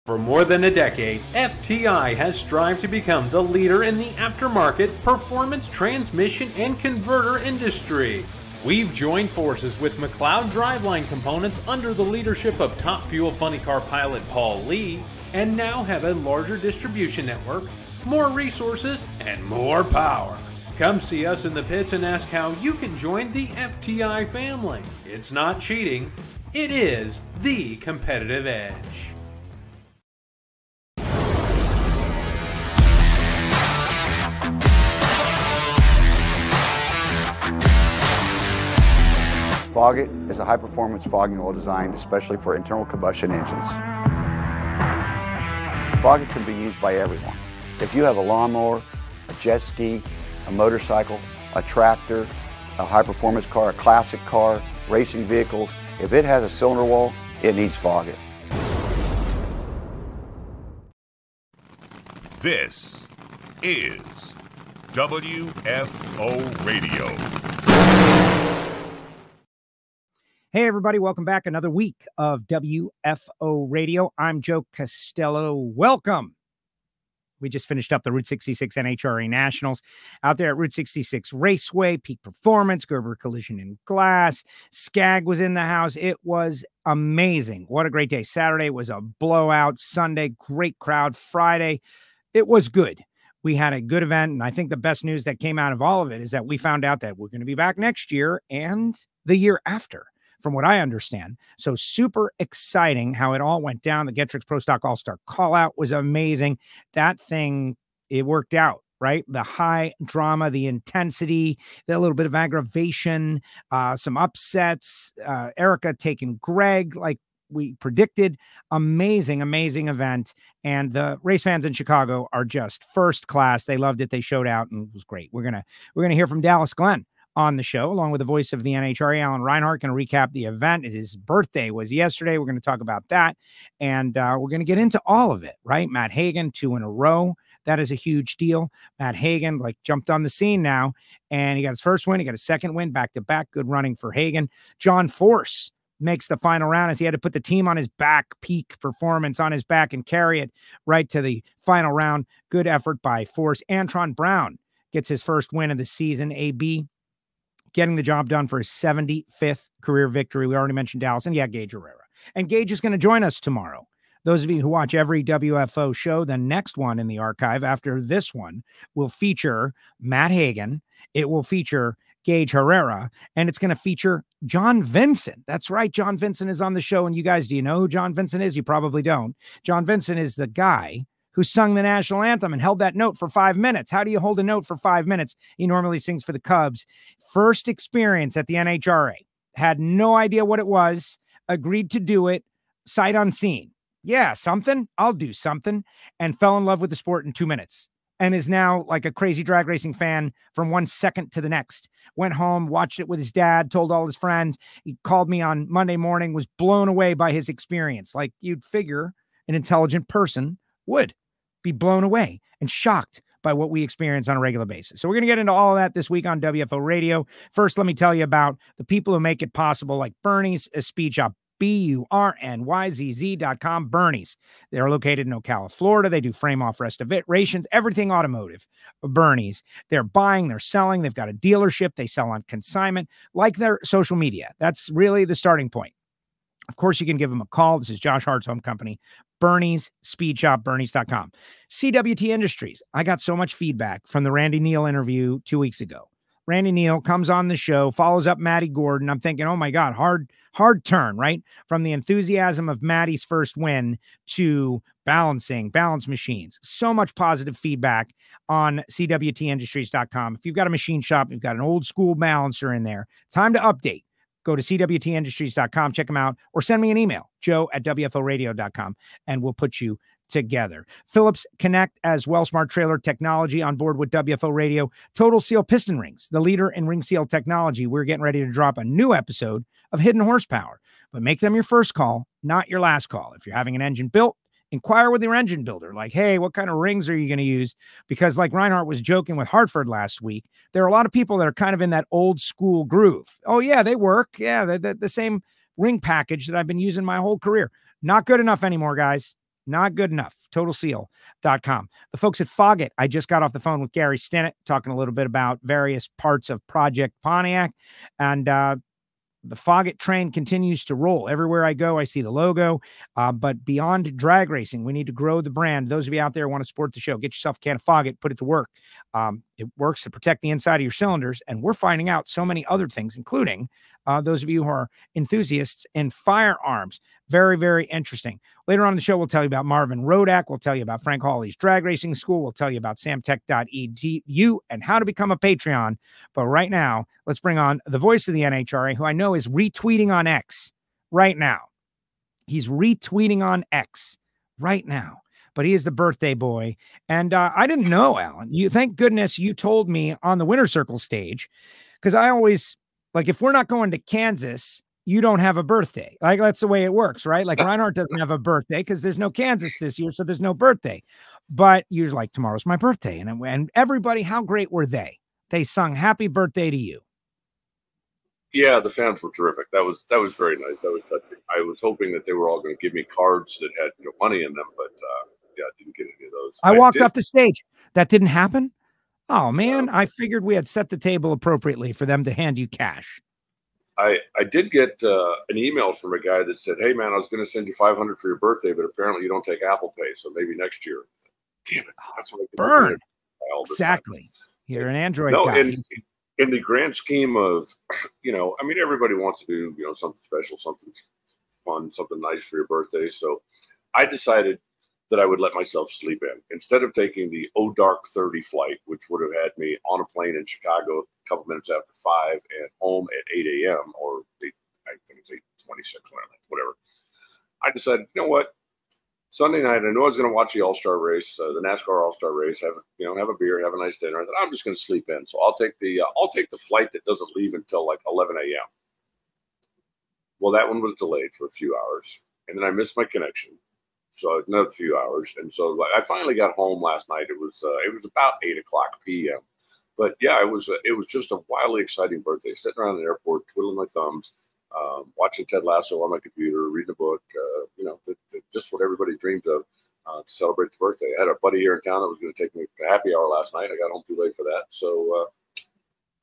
For more than a decade, FTI has strived to become the leader in the aftermarket performance transmission and converter industry. We've joined forces with McLeod Driveline Components under the leadership of Top Fuel Funny Car pilot Paul Lee, and now have a larger distribution network, more resources, and more power. Come see us in the pits and ask how you can join the FTI family. It's not cheating, it is the competitive edge. Foggit is a high-performance fogging oil designed especially for internal combustion engines. Foggit can be used by everyone. If you have a lawnmower, a jet ski, a motorcycle, a tractor, a high-performance car, a classic car, racing vehicles, if it has a cylinder wall, it needs Foggit. This is WFO Radio. Hey, everybody. Welcome back. Another week of WFO Radio. I'm Joe Castello. Welcome. We just finished up the Route 66 NHRA Nationals out there at Route 66 Raceway, Peak Performance, Gerber Collision and Glass. Skag was in the house. It was amazing. What a great day. Saturday was a blowout. Sunday, great crowd. Friday, it was good. We had a good event, and I think the best news that came out of all of it is that we found out that we're going to be back next year and the year after, from what I understand. So super exciting how it all went down. The GETTRX Pro Stock All-Star Call-Out was amazing. That thing, it worked out, right? The high drama, the intensity, the little bit of aggravation, some upsets, Erica taking Greg like we predicted. Amazing, amazing event. And the race fans in Chicago are just first class. They loved it. They showed out, and it was great. We're gonna hear from Dallas Glenn on the show, along with the voice of the NHRA, Alan Reinhart, going to recap the event. His birthday was yesterday. We're going to talk about that, and we're going to get into all of it, right? Matt Hagan, 2 in a row. That is a huge deal. Matt Hagan, jumped on the scene now, and he got his first win. He got a second win, back-to-back. Good running for Hagan. John Force makes the final round as he had to put the team on his back, Peak Performance on his back, and carry it right to the final round. Good effort by Force. Antron Brown gets his first win of the season, AB, getting the job done for his 75th career victory. We already mentioned Dallas, and yeah, Gaige Herrera. And Gaige is going to join us tomorrow. Those of you who watch every WFO show, the next one in the archive after this one will feature Matt Hagan. It will feature Gaige Herrera, and it's going to feature John Vincent. That's right. John Vincent is on the show. And you guys, do you know who John Vincent is? You probably don't. John Vincent is the guy who sung the national anthem and held that note for 5 minutes. How do you hold a note for 5 minutes? He normally sings for the Cubs. First experience at the NHRA. Had no idea what it was. Agreed to do it. Sight unseen. Yeah, something. I'll do something. And fell in love with the sport in 2 minutes. And is now like a crazy drag racing fan from 1 second to the next. Went home, watched it with his dad, told all his friends. He called me on Monday morning, was blown away by his experience. Like you'd figure an intelligent person would be blown away and shocked by what we experience on a regular basis. So we're going to get into all of that this week on WFO Radio. First, let me tell you about the people who make it possible, like Bernie's Speed Shop, BURNYZZ.com, Bernie's. They're located in Ocala, Florida. They do frame-off restorations, everything automotive. Bernie's. They're buying, they're selling. They've got a dealership. They sell on consignment, like their social media. That's really the starting point. Of course, you can give them a call. This is Josh Hart's home company, Bernie's Speed Shop, Bernie's.com. CWT Industries. I got so much feedback from the Randy Neal interview 2 weeks ago. Randy Neal comes on the show, follows up Matty Gordon. I'm thinking, oh my God, hard turn, right? From the enthusiasm of Matty's first win to balance machines. So much positive feedback on CWTindustries.com. If you've got a machine shop, you've got an old school balancer in there, time to update. Go to CWTindustries.com, check them out, or send me an email, joe@WFOradio.com, and we'll put you together. Phillips Connect as well, Smart Trailer Technology on board with WFO Radio. Total Seal Piston Rings, the leader in ring seal technology. We're getting ready to drop a new episode of Hidden Horsepower, but make them your first call, not your last call. If you're having an engine built, inquire with your engine builder. Like, hey, what kind of rings are you going to use? Because like Reinhart was joking with Hartford last week, there are a lot of people that are kind of in that old school groove. Oh yeah, they work. Yeah, the same ring package that I've been using my whole career. Not good enough anymore, guys. Not good enough. TotalSeal.com. The folks at Foggett, I just got off the phone with Gary Stinnett talking a little bit about various parts of Project Pontiac. And the Foggett train continues to roll. Everywhere I go, I see the logo. But beyond drag racing, we need to grow the brand. Those of you out there who want to support the show, get yourself a can of Foggett, put it to work. It works to protect the inside of your cylinders. And we're finding out so many other things, including those of you who are enthusiasts in firearms. Very, very interesting. Later on in the show, we'll tell you about Marvin Rodak. We'll tell you about Frank Hawley's Drag Racing School. We'll tell you about samtech.edu and how to become a Patreon. But right now, let's bring on the voice of the NHRA, who I know is retweeting on X right now. He's retweeting on X right now. But he is the birthday boy. And I didn't know, Alan. Thank goodness you told me on the Winter Circle stage, because I always, like, if we're not going to Kansas, you don't have a birthday. Like, that's the way it works, right? Like, Reinhart doesn't have a birthday because there's no Kansas this year, so there's no birthday. But you're like, tomorrow's my birthday. And everybody, how great were they? They sung happy birthday to you. Yeah, the fans were terrific. That was very nice. That was touching. I was hoping that they were all going to give me cards that had money in them, but yeah, I didn't get any of those. I walked off the stage. That didn't happen? Oh, man, I figured we had set the table appropriately for them to hand you cash. I did get an email from a guy that said, "Hey, man, I was going to send you $500 for your birthday, but apparently you don't take Apple Pay, so maybe next year." Damn it. That's what I burn. Exactly. You're an Android guy. In the grand scheme of, I mean, everybody wants to do, something special, something fun, something nice for your birthday. So I decided that I would let myself sleep in. Instead of taking the dark 30 flight, which would have had me on a plane in Chicago a couple minutes after 5 and home at 8 a.m. or I think it's 8:26, whatever. I decided, you know what? Sunday night, I knew I was going to watch the All-Star race, the NASCAR All-Star race, have a beer, have a nice dinner. I thought, I'm just going to sleep in. So I'll take the flight that doesn't leave until like 11 a.m. Well, that one was delayed for a few hours, and then I missed my connection. So another few hours. And so I finally got home last night. It was about 8 o'clock p.m. But yeah, it was just a wildly exciting birthday. Sitting around the airport, twiddling my thumbs, watching Ted Lasso on my computer, reading a book, just what everybody dreams of to celebrate the birthday. I had a buddy here in town that was going to take me to happy hour last night. I got home too late for that. So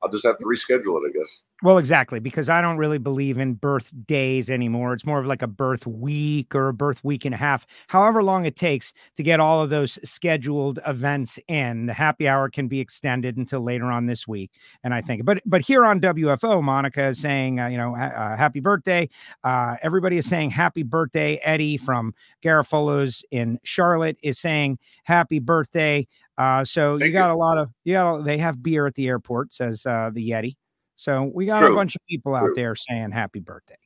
I'll just have to reschedule it, I guess. Well, exactly, because I don't really believe in birthdays anymore. It's more of like a birth week or a birth week and a half, however long it takes to get all of those scheduled events in. The happy hour can be extended until later on this week. And I think, but here on WFO, Monica is saying, happy birthday. Everybody is saying happy birthday. Eddie from Garofalo's in Charlotte is saying happy birthday. So you got a lot of, they have beer at the airport, says the Yeti. So we got a bunch of people out there saying happy birthday.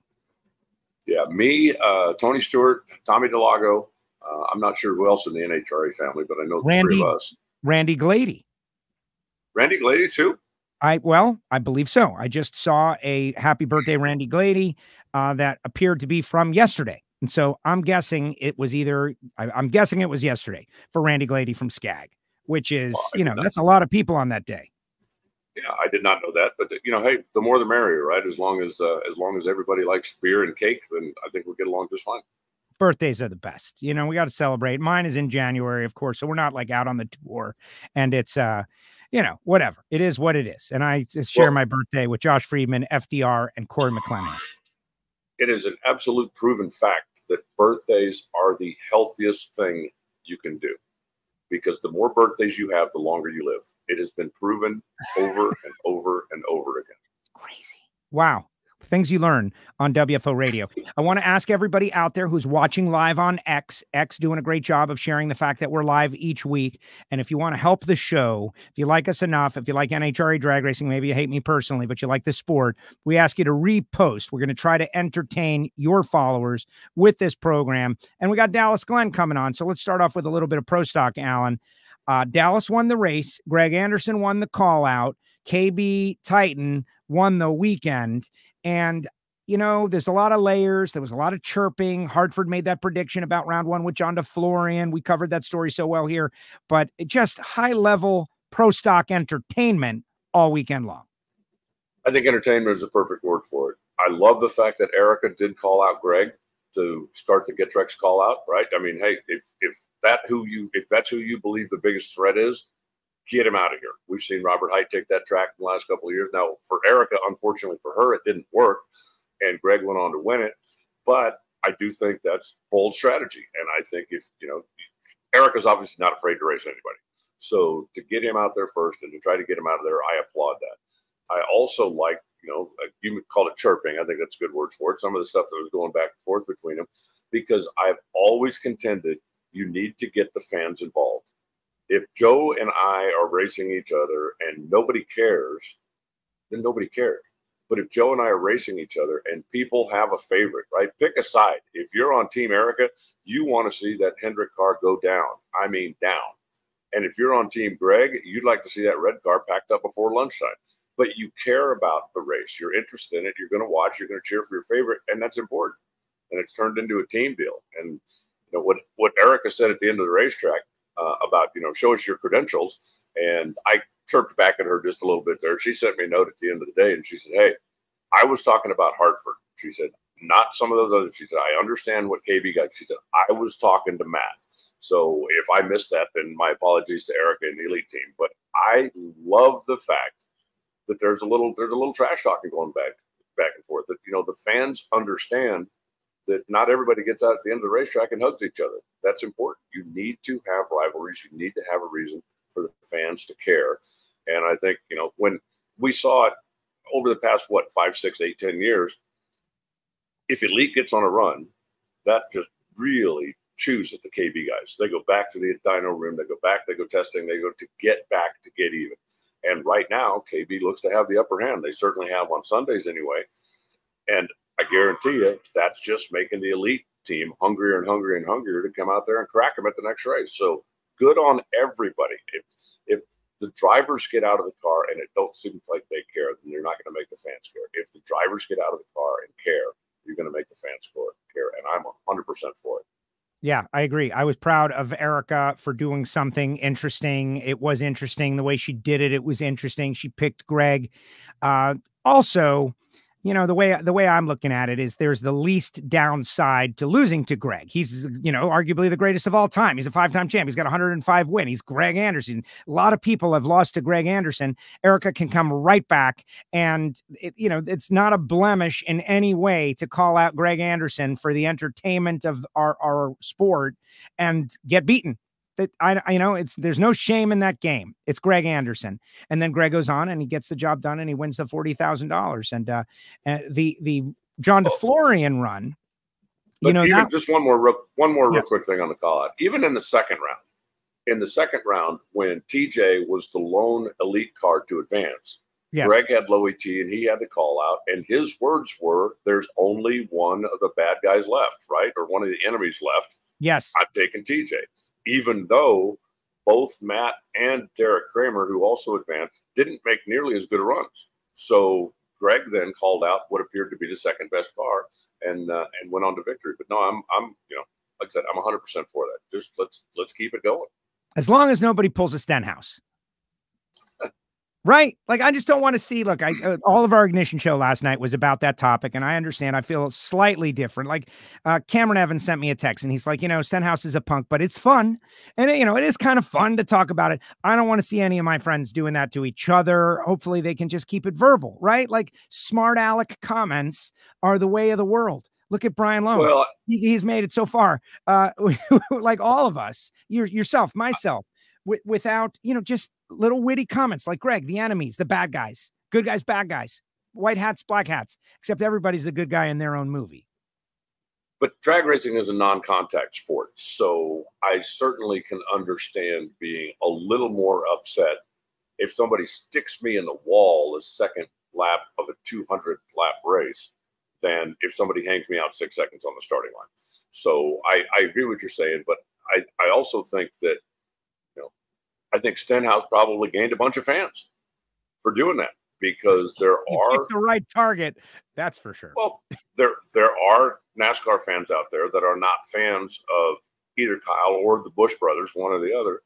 Yeah, me, Tony Stewart, Tommy DeLago. I'm not sure who else in the NHRA family, but I know the three of us. Randy Glady. Randy Glady too? I believe so. I just saw a happy birthday Randy Glady that appeared to be from yesterday. And so I'm guessing it was I'm guessing it was yesterday for Randy Glady from Skag, which is, that's a lot of people on that day. Yeah, I did not know that, but hey, the more the merrier, right? As long as everybody likes beer and cake, then I think we'll get along just fine. Birthdays are the best. We got to celebrate. Mine is in January, of course, so we're not like out on the tour, and it's whatever. It is what it is. And I share my birthday with Josh Friedman, FDR, and Corey McClanahan. It is an absolute proven fact that birthdays are the healthiest thing you can do, because the more birthdays you have, the longer you live. It has been proven over and over and over again. Crazy. Wow. Things you learn on WFO Radio. I want to ask everybody out there who's watching live on X doing a great job of sharing the fact that we're live each week. And if you want to help the show, if you like us enough, if you like NHRA Drag Racing, maybe you hate me personally, but you like the sport, we ask you to repost. We're going to try to entertain your followers with this program. And we got Dallas Glenn coming on. So let's start off with a little bit of pro stock, Alan. Dallas won the race. Greg Anderson won the call out. KB Titan won the weekend. And, there's a lot of layers. There was a lot of chirping. Hartford made that prediction about round one with John DeFlorian. We covered that story so well here, but it just high level pro stock entertainment all weekend long. I think entertainment is a perfect word for it. I love the fact that Erica did call out Greg to start the GETTRX call out, right? I mean, hey, if that's who you believe the biggest threat is, get him out of here. We've seen Robert Hight take that track in the last couple of years. Now, for Erica, unfortunately for her, it didn't work, and Greg went on to win it. But I do think that's bold strategy. And I think if, Erica's obviously not afraid to race anybody. So to get him out there first and to try to get him out of there, I applaud that. I also like, you would call it chirping. I think that's good words for it. Some of the stuff that was going back and forth between them, because I've always contended you need to get the fans involved. If Joe and I are racing each other and nobody cares, then nobody cares. But if Joe and I are racing each other and people have a favorite, right? Pick a side. If you're on Team Erica, you want to see that Hendrick car go down. I mean, down. And if you're on Team Greg, you'd like to see that red car packed up before lunchtime. But you care about the race. You're interested in it. You're going to watch. You're going to cheer for your favorite. And that's important. And it's turned into a team deal. And what Erica said at the end of the racetrack, about, show us your credentials. And I chirped back at her just a little bit there. She sent me a note at the end of the day and she said, hey, I was talking about Hartford. She said, not some of those others. She said, I understand what KB got. She said, I was talking to Matt. So if I missed that, then my apologies to Erica and the elite team. But I love the fact that there's a little trash talking going back and forth. That, the fans understand that not everybody gets out at the end of the racetrack and hugs each other. That's important. You need to have rivalries. You need to have a reason for the fans to care. And I think, when we saw it over the past, 5, 6, 8, 10 years, if elite gets on a run, that just really chews at the KB guys. They go back to the dyno room. They go back, they go testing, they go to get back to get even. And right now, KB looks to have the upper hand. They certainly have on Sundays anyway. And I guarantee you, that's just making the elite team hungrier and hungrier and hungrier to come out there and crack them at the next race. So good on everybody. If the drivers get out of the car and it don't seem like they care, then you're not going to make the fans care. If the drivers get out of the car and care, you're going to make the fans care. And I'm 100% for it. Yeah, I agree. I was proud of Erica for doing something interesting. It was interesting the way she did it. It was interesting. She picked Greg. Also, the way I'm looking at it is there's the least downside to losing to Greg. He's, arguably the greatest of all time. He's a 5-time champ. He's got 105 wins. He's Greg Anderson. A lot of people have lost to Greg Anderson. Erica can come right back. And, it's not a blemish in any way to call out Greg Anderson for the entertainment of our sport and get beaten. That there's no shame in that game. It's Greg Anderson. And then Greg goes on and he gets the job done and he wins the $40,000. And the John DeFlorian run, just one more real quick thing on the call out. Even in the second round, when TJ was the lone elite car to advance, yes, Greg had low ET and he had the call out, and his words were, there's only one of the bad guys left, right? Or one of the enemies left. Yes. I'm taking TJ. Even though both Matt and Derek Kramer, who also advanced, didn't make nearly as good runs. So Greg then called out what appeared to be the second best car and went on to victory. But no, I'm like I said, I'm 100% for that. Just let's keep it going. As long as nobody pulls a Stenhouse. Right? Like, I just don't want to see, look, all of our Ignition show last night was about that topic, and I understand I feel slightly different. Like, Cameron Evans sent me a text, and he's like, Stenhouse is a punk, but it's fun. And, it is kind of fun to talk about it. I don't want to see any of my friends doing that to each other. Hopefully they can just keep it verbal, right? Like, smart aleck comments are the way of the world. Look at Brian Lones. Well, he's made it so far. Like all of us, yourself, myself, without, just little witty comments like Greg, the enemies, the bad guys, good guys, bad guys, white hats, black hats, except everybody's the good guy in their own movie. But drag racing is a non-contact sport. So I certainly can understand being a little more upset if somebody sticks me in the wall the second lap of a 200-lap race than if somebody hangs me out 6 seconds on the starting line. So I agree with what you're saying, but I also think that, I think Stenhouse probably gained a bunch of fans for doing that because there are the right target. That's for sure. Well, there are NASCAR fans out there that are not fans of either Kyle or the Busch brothers, one or the other.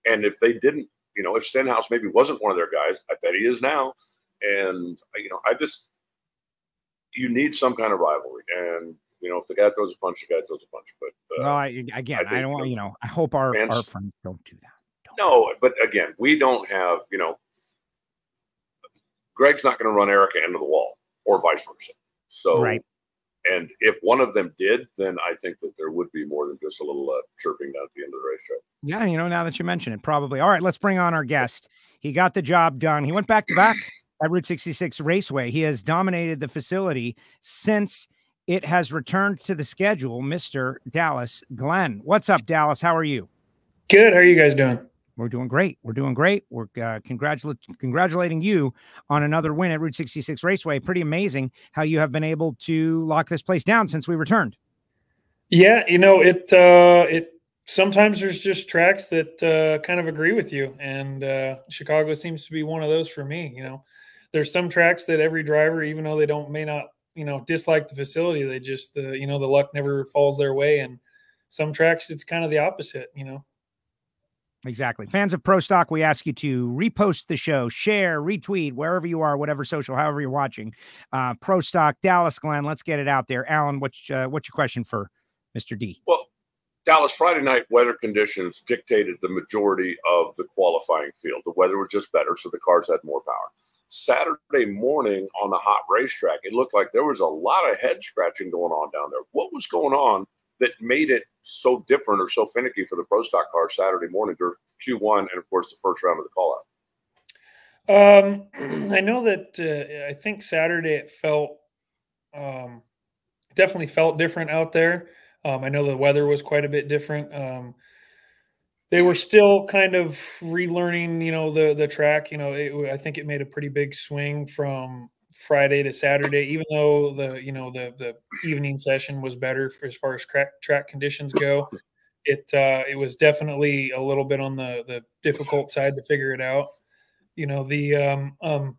And if they didn't, if Stenhouse maybe wasn't one of their guys, I bet he is now. And, you need some kind of rivalry. And if the guy throws a punch, the guy throws a punch. But well, I don't want, I hope our friends don't do that. No, but again, we don't have, Greg's not going to run Erica into the wall or vice versa. So, right. And if one of them did, then I think that there would be more than just a little chirping down at the end of the racetrack. Yeah, now that you mention it, probably. All right, let's bring on our guest. He got the job done. He went back to back at Route 66 Raceway. He has dominated the facility since it has returned to the schedule. Mr. Dallas Glenn. What's up, Dallas? How are you? Good. How are you guys doing? We're doing great. We're congratulating you on another win at Route 66 Raceway. Pretty amazing how you have been able to lock this place down since we returned. Yeah, it sometimes there's just tracks that kind of agree with you, and Chicago seems to be one of those for me. There's some tracks that every driver, even though they may not dislike the facility, they just the luck never falls their way, and some tracks it's kind of the opposite. Exactly. Fans of Pro Stock, we ask you to repost the show, share, retweet, wherever you are, whatever social, however you're watching. Pro Stock, Dallas Glenn, let's get it out there. Alan, what's your question for Mr. D? Well, Dallas, Friday night weather conditions dictated the majority of the qualifying field. The weather was just better, so the cars had more power. Saturday morning on the hot racetrack, it looked like there was a lot of head scratching going on down there. What was going on that made it so different or so finicky for the Pro Stock car Saturday morning during Q1 and, of course, the first round of the call-out? I know that I think Saturday it definitely felt different out there. I know the weather was quite a bit different. They were still kind of relearning, the track. I think it made a pretty big swing from Friday to Saturday, even though the evening session was better as far as track conditions go. It was definitely a little bit on the difficult side to figure it out. I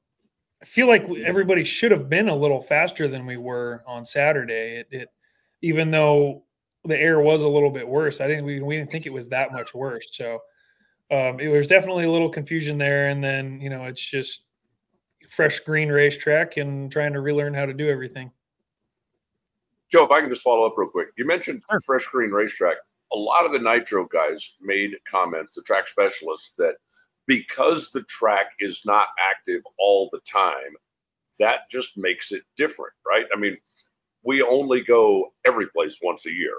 feel like everybody should have been a little faster than we were on Saturday. Even though the air was a little bit worse, we didn't think it was that much worse. So it was definitely a little confusion there. And then it's just fresh green racetrack and trying to relearn how to do everything. Joe, if I can just follow up real quick. You mentioned fresh green racetrack. A lot of the Nitro guys made comments, the track specialists, that because the track is not active all the time, that just makes it different, right? I mean, we only go every place once a year,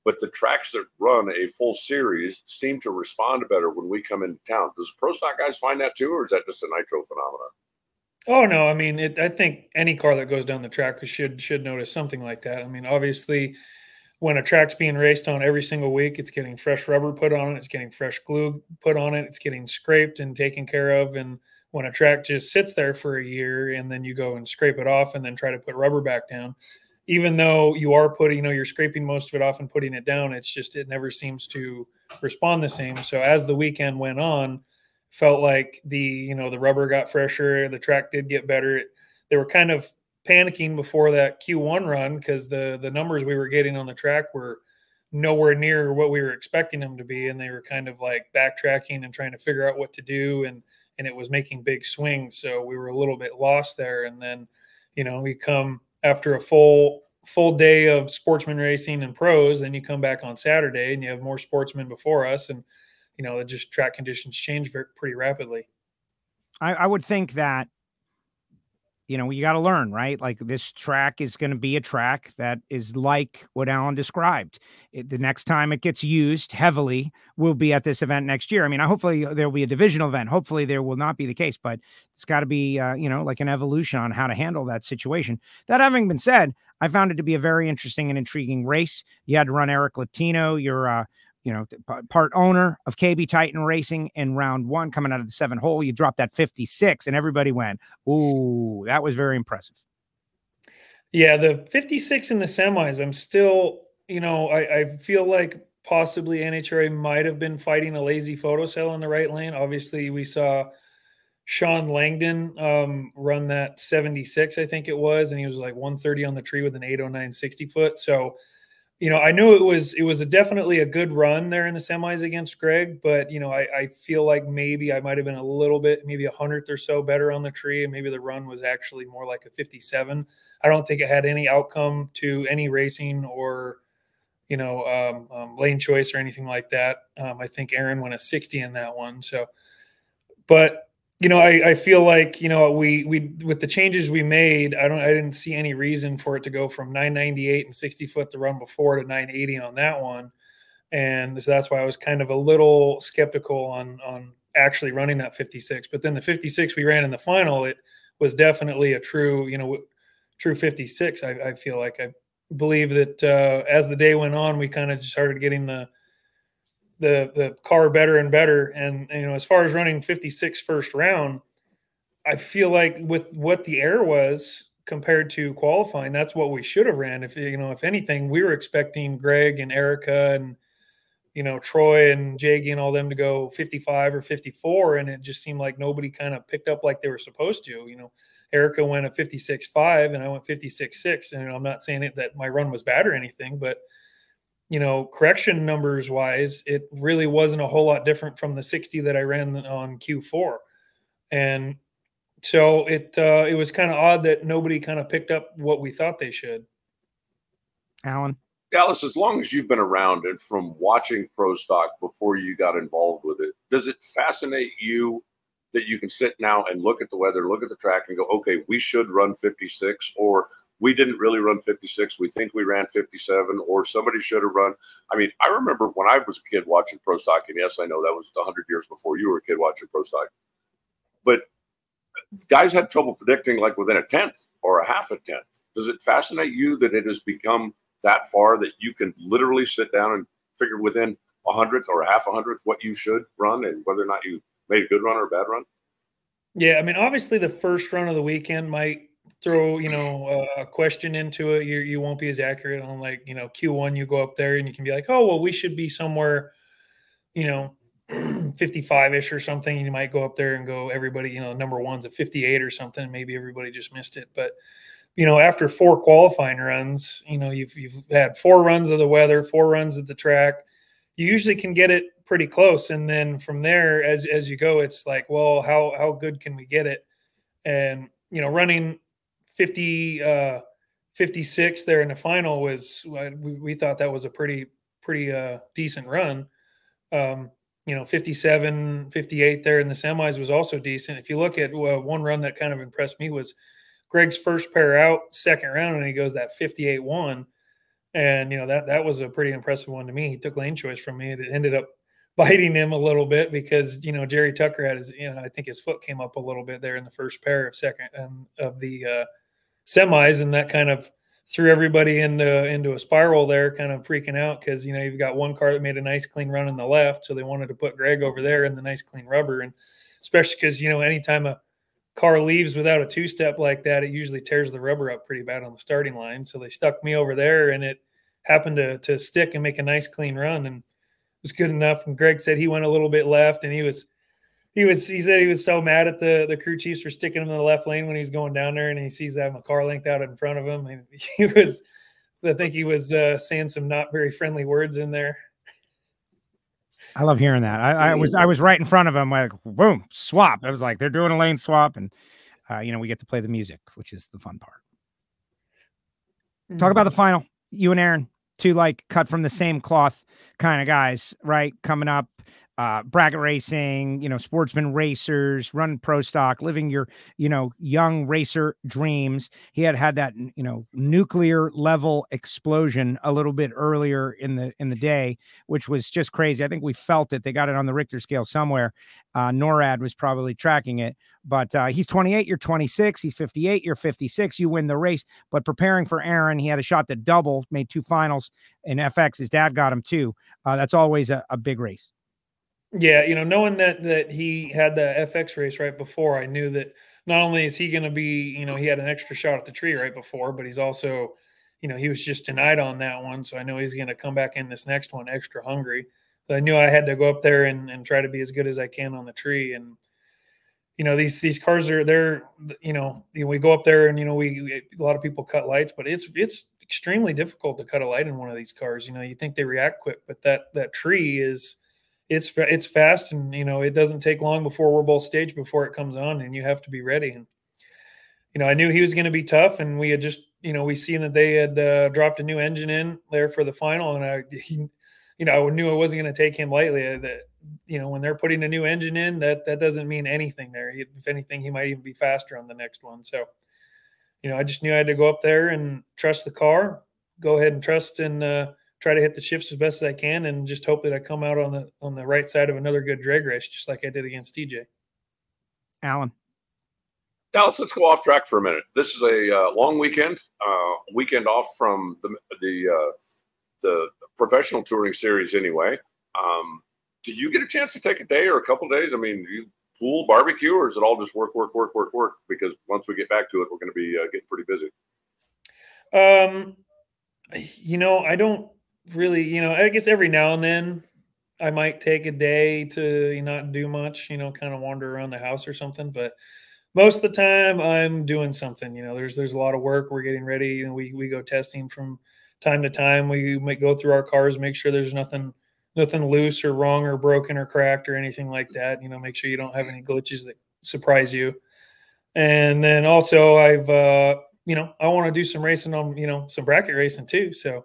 but the tracks that run a full series seem to respond better when we come into town. Does Pro Stock guys find that too, or is that just a Nitro phenomenon? Oh, no. I mean, I think any car that goes down the track should notice something like that. I mean, obviously, when a track's being raced on every single week, it's getting fresh rubber put on it. It's getting fresh glue put on it. It's getting scraped and taken care of. And when a track just sits there for a year and then you go and scrape it off and then try to put rubber back down, even though you are putting, you're scraping most of it off and putting it down, it's just, it never seems to respond the same. So as the weekend went on, felt like the rubber got fresher, the track did get better. They were kind of panicking before that Q1 run because the numbers we were getting on the track were nowhere near what we were expecting them to be, and they were kind of like backtracking and trying to figure out what to do, and it was making big swings, so we were a little bit lost there. And then we come after a full day of sportsman racing and pros, then you come back on Saturday and you have more sportsmen before us, and just track conditions change pretty rapidly. I would think that, you got to learn, right? Like, this track is going to be a track that is like what Alan described. The next time it gets used heavily will be at this event next year. I mean, hopefully there'll be a divisional event. Hopefully there will not be the case, but it's got to be, like an evolution on how to handle that situation. That having been said, I found it to be a very interesting and intriguing race. You had to run Eric Latino. You're, part owner of KB Titan Racing in round one, coming out of the 7 hole. You dropped that 56 and everybody went, ooh, that was very impressive. Yeah, the 56 in the semis, I'm still, I feel like possibly NHRA might have been fighting a lazy photo cell in the right lane. Obviously, we saw Sean Langdon run that 76, I think it was, and he was like 130 on the tree with an 809 60 foot. So, I knew it was definitely a good run there in the semis against Greg, but I feel like maybe I might have been a little bit, maybe 100th or so better on the tree, and maybe the run was actually more like a 57. I don't think it had any outcome to any racing or lane choice or anything like that. I think Aaron went a 60 in that one. So, but I feel like, we with the changes we made, I didn't see any reason for it to go from 998 and 60 foot the run before to 980 on that one. And so that's why I was kind of a little skeptical on actually running that 56. But then the 56 we ran in the final, it was definitely a true 56. I feel like, I believe that as the day went on, we kind of started getting the car better and better. And, as far as running 56 first round, I feel like with what the air was compared to qualifying, that's what we should have ran. If anything, we were expecting Greg and Erica and, Troy and Jaggy and all them to go 55 or 54. And it just seemed like nobody kind of picked up like they were supposed to. Erica went a 56.5 and I went 56.6. And I'm not saying that my run was bad or anything, but correction numbers wise, it really wasn't a whole lot different from the 60 that I ran on Q4. And so it was kind of odd that nobody kind of picked up what we thought they should. Alan? Dallas, as long as you've been around and from watching Pro Stock before you got involved with it, does it fascinate you that you can sit now and look at the weather, look at the track and go, okay, we should run 56, or we didn't really run 56. We think we ran 57, or somebody should have run. I mean, I remember when I was a kid watching Pro Stock, and yes, I know that was 100 years before you were a kid watching Pro Stock, but guys had trouble predicting like within a tenth or a half a tenth. Does it fascinate you that it has become that far that you can literally sit down and figure within a hundredth or a half a hundredth what you should run and whether or not you made a good run or a bad run? Yeah, I mean, obviously the first run of the weekend might throw, a question into it. You won't be as accurate on like, Q1, you go up there and you can be like, oh, well, we should be somewhere, 55-ish or something. And you might go up there and go, everybody, number one's a 58 or something. Maybe everybody just missed it. But, after 4 qualifying runs, you've had 4 runs of the weather, 4 runs at the track. You usually can get it pretty close. And then from there, as you go, it's like, well, how good can we get it? And, running 56 there in the final was, we thought that was a pretty decent run. 57, 58 there in the semis was also decent. If you look at one run that kind of impressed me was Greg's first pair out, second round, and he goes that 58-1. And, that was a pretty impressive one to me. He took lane choice from me. It ended up biting him a little bit because, Jerry Tucker had his, I think his foot came up a little bit there in the first pair of of the semis. And that kind of threw everybody into a spiral there, kind of freaking out because, you've got one car that made a nice clean run on the left. So they wanted to put Greg over there in the nice clean rubber. And especially because, anytime a car leaves without a 2-step like that, it usually tears the rubber up pretty bad on the starting line. So they stuck me over there and it happened to stick and make a nice clean run. And it was good enough. And Greg said he went a little bit left and he said he was so mad at the crew chiefs for sticking him in the left lane when he's going down there and he sees them a car length out in front of him. And I think he was saying some not very friendly words in there. I love hearing that. I was right in front of him, like boom, swap. I was like, they're doing a lane swap, and we get to play the music, which is the fun part. Talk about the final. You and Aaron, 2 like cut from the same cloth kind of guys, right? Coming up, bracket racing, sportsman racers, running pro stock, living your, young racer dreams. He had that, nuclear level explosion a little bit earlier in the day, which was just crazy. I think we felt it. They got it on the Richter scale somewhere. NORAD was probably tracking it, but he's 28, you're 26, he's 58, you're 56, you win the race. But preparing for Aaron, he had a shot that double, made 2 finals in FX. His dad got him too. That's always a big race. Yeah, knowing that he had the FX race right before, I knew that not only is he going to be, he had an extra shot at the tree right before, but he's also, he was just denied on that one. So I know he's going to come back in this next one extra hungry. So I knew I had to go up there and try to be as good as I can on the tree. And, these cars we go up there and, we a lot of people cut lights, but it's extremely difficult to cut a light in one of these cars. You know, you think they react quick, but that tree it's fast, and you know, it doesn't take long before we're both staged before it comes on, and you have to be ready. And you know, I knew he was going to be tough, and we had just, you know, we seen that they had dropped a new engine in there for the final, and I knew I wasn't going to take him lightly. That, you know, when they're putting a new engine in, that doesn't mean anything there. If anything, he might even be faster on the next one. So, you know, I just knew I had to go up there and trust the car, go ahead and trust, and try to hit the shifts as best as I can, and just hope that I come out on the right side of another good drag race, just like I did against TJ. Alan. Dallas, let's go off track for a minute. This is a long weekend off from the professional touring series anyway. Do you get a chance to take a day or a couple of days? I mean, you pool, barbecue, or is it all just work? Because once we get back to it, we're going to be getting pretty busy. You know, I don't really, you know, I guess every now and then I might take a day to not do much, you know, kind of wander around the house or something, but most of the time I'm doing something. You know, there's a lot of work. We're getting ready, and we go testing from time to time. We might go through our cars, make sure there's nothing loose or wrong or broken or cracked or anything like that. You know, make sure you don't have any glitches that surprise you. And then also I've, you know, I want to do some racing on, you know, some bracket racing too. So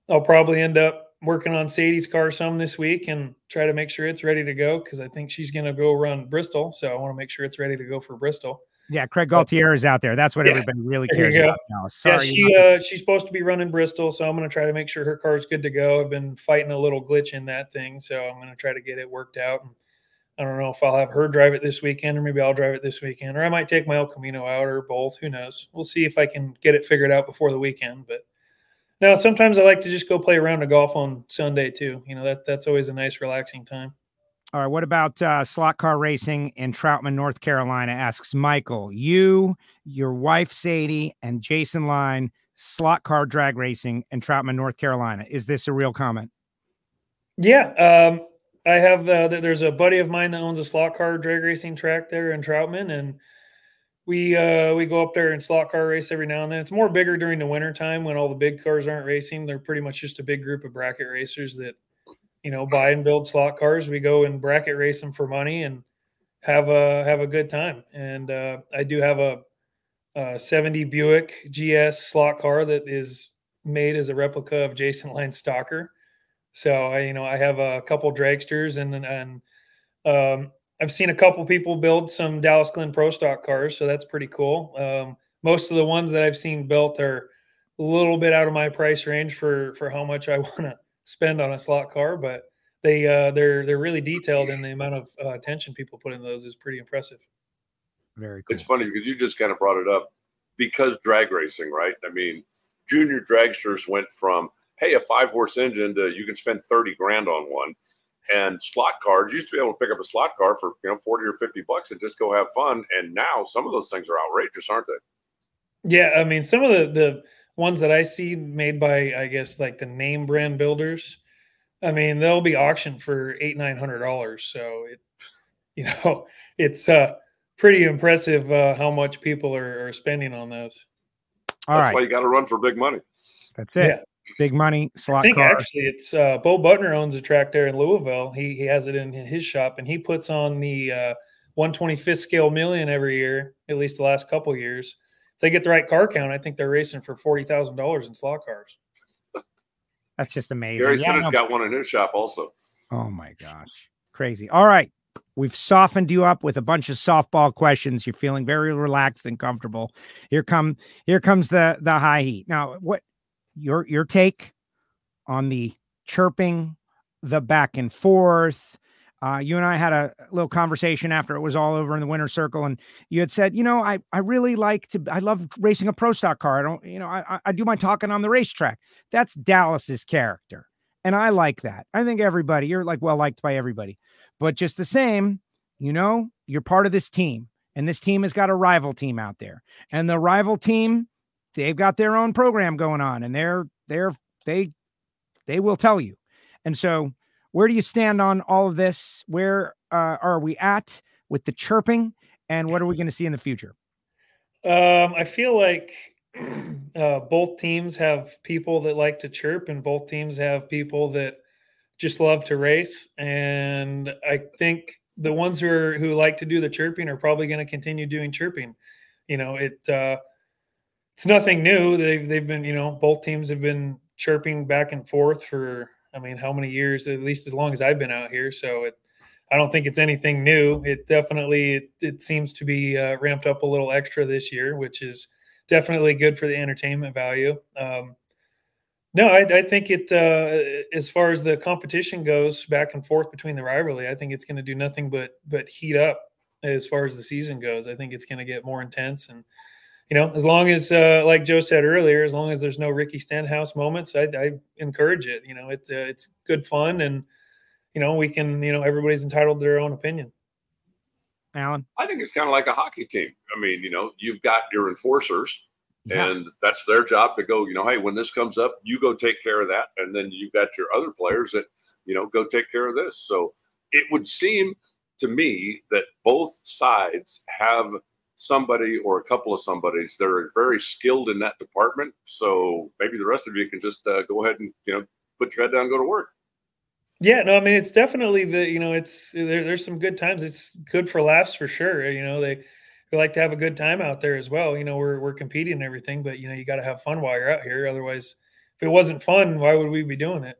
I'll probably end up working on Sadie's car some this week and try to make sure it's ready to go, because I think she's going to go run Bristol. So I want to make sure it's ready to go for Bristol. Yeah, Craig Gaultier is out there. That's what everybody really cares about now. Sorry, she's supposed to be running Bristol, so I'm going to try to make sure her car's good to go. I've been fighting a little glitch in that thing, so I'm going to try to get it worked out. And I don't know if I'll have her drive it this weekend, or maybe I'll drive it this weekend, or I might take my El Camino out, or both. Who knows? We'll see if I can get it figured out before the weekend. But no, sometimes I like to just go play a round of golf on Sunday too. You know, that's always a nice, relaxing time. All right. What about slot car racing in Troutman, North Carolina? Asks Michael. You, your wife Sadie, and Jason Line, slot car drag racing in Troutman, North Carolina. Is this a real comment? Yeah. I have, there's a buddy of mine that owns a slot car drag racing track there in Troutman, and we go up there and slot car race every now and then. It's more bigger during the winter time when all the big cars aren't racing. They're pretty much just a big group of bracket racers that, you know, buy and build slot cars. We go and bracket race them for money and have a good time. And I do have a 70 Buick GS slot car that is made as a replica of Jason Line's Stalker. So I have a couple dragsters, and I've seen a couple people build some Dallas Glen Pro Stock cars, so that's pretty cool. Most of the ones that I've seen built are a little bit out of my price range for how much I want to spend on a slot car, but they're really detailed, and the amount of attention people put in those is pretty impressive. Very cool. It's funny because you just kind of brought it up, because drag racing, right? I mean, junior dragsters went from, hey, a 5-horse engine to you can spend 30 grand on one. And slot cars, used to be able to pick up a slot car for, you know, 40 or 50 bucks and just go have fun. And now some of those things are outrageous, aren't they? Yeah. I mean, some of the ones that I see made by, I guess, like the name brand builders, I mean, they'll be auctioned for $800-900. So it's pretty impressive how much people are spending on those. That's why you got to run for big money. That's it. Yeah. Big money slot I think car. Actually, it's Bo Butner owns a track there in Louisville. He has it in his shop, and he puts on the 125th scale million every year, at least the last couple of years. If they get the right car count, I think they're racing for $40,000 in slot cars. That's just amazing. Gary Sinnett's got one in his shop also. Oh my gosh. Crazy. All right. We've softened you up with a bunch of softball questions. You're feeling very relaxed and comfortable. Here comes the high heat. Now, what your take on the chirping, the back and forth? You and I had a little conversation after it was all over in the winter circle, and you had said, I really I love racing a pro stock car. I do my talking on the racetrack. That's Dallas's character. And I like that. I think you're like well liked by everybody, but just the same, you're part of this team, and this team has got a rival team out there, and the rival team, they've got their own program going on, and they will tell you. And so where do you stand on all of this? Where are we at with the chirping, and what are we going to see in the future? I feel like both teams have people that like to chirp, and both teams have people that just love to race. And I think the ones who like to do the chirping are probably going to continue doing chirping. It's nothing new. They've been, both teams have been chirping back and forth for, how many years, at least as long as I've been out here. So I don't think it's anything new. It definitely, it seems to be ramped up a little extra this year, which is definitely good for the entertainment value. No, I think it, as far as the competition goes back and forth between the rivalry, I think it's going to do nothing but heat up as far as the season goes. I think it's going to get more intense. And, as long as, like Joe said earlier, as long as there's no Ricky Stenhouse moments, I encourage it. It's good fun, and, we can, everybody's entitled to their own opinion. Alan? I think it's kind of like a hockey team. You've got your enforcers, and that's their job to go, hey, when this comes up, you go take care of that. And then you've got your other players that, go take care of this. So it would seem to me that both sides have somebody or a couple of somebodies that are very skilled in that department. So maybe the rest of you can just go ahead and, put your head down and go to work. Yeah, no, it's definitely there's some good times. It's good for laughs for sure. They like to have a good time out there as well. We're competing and everything, but you got to have fun while you're out here. Otherwise, if it wasn't fun, why would we be doing it?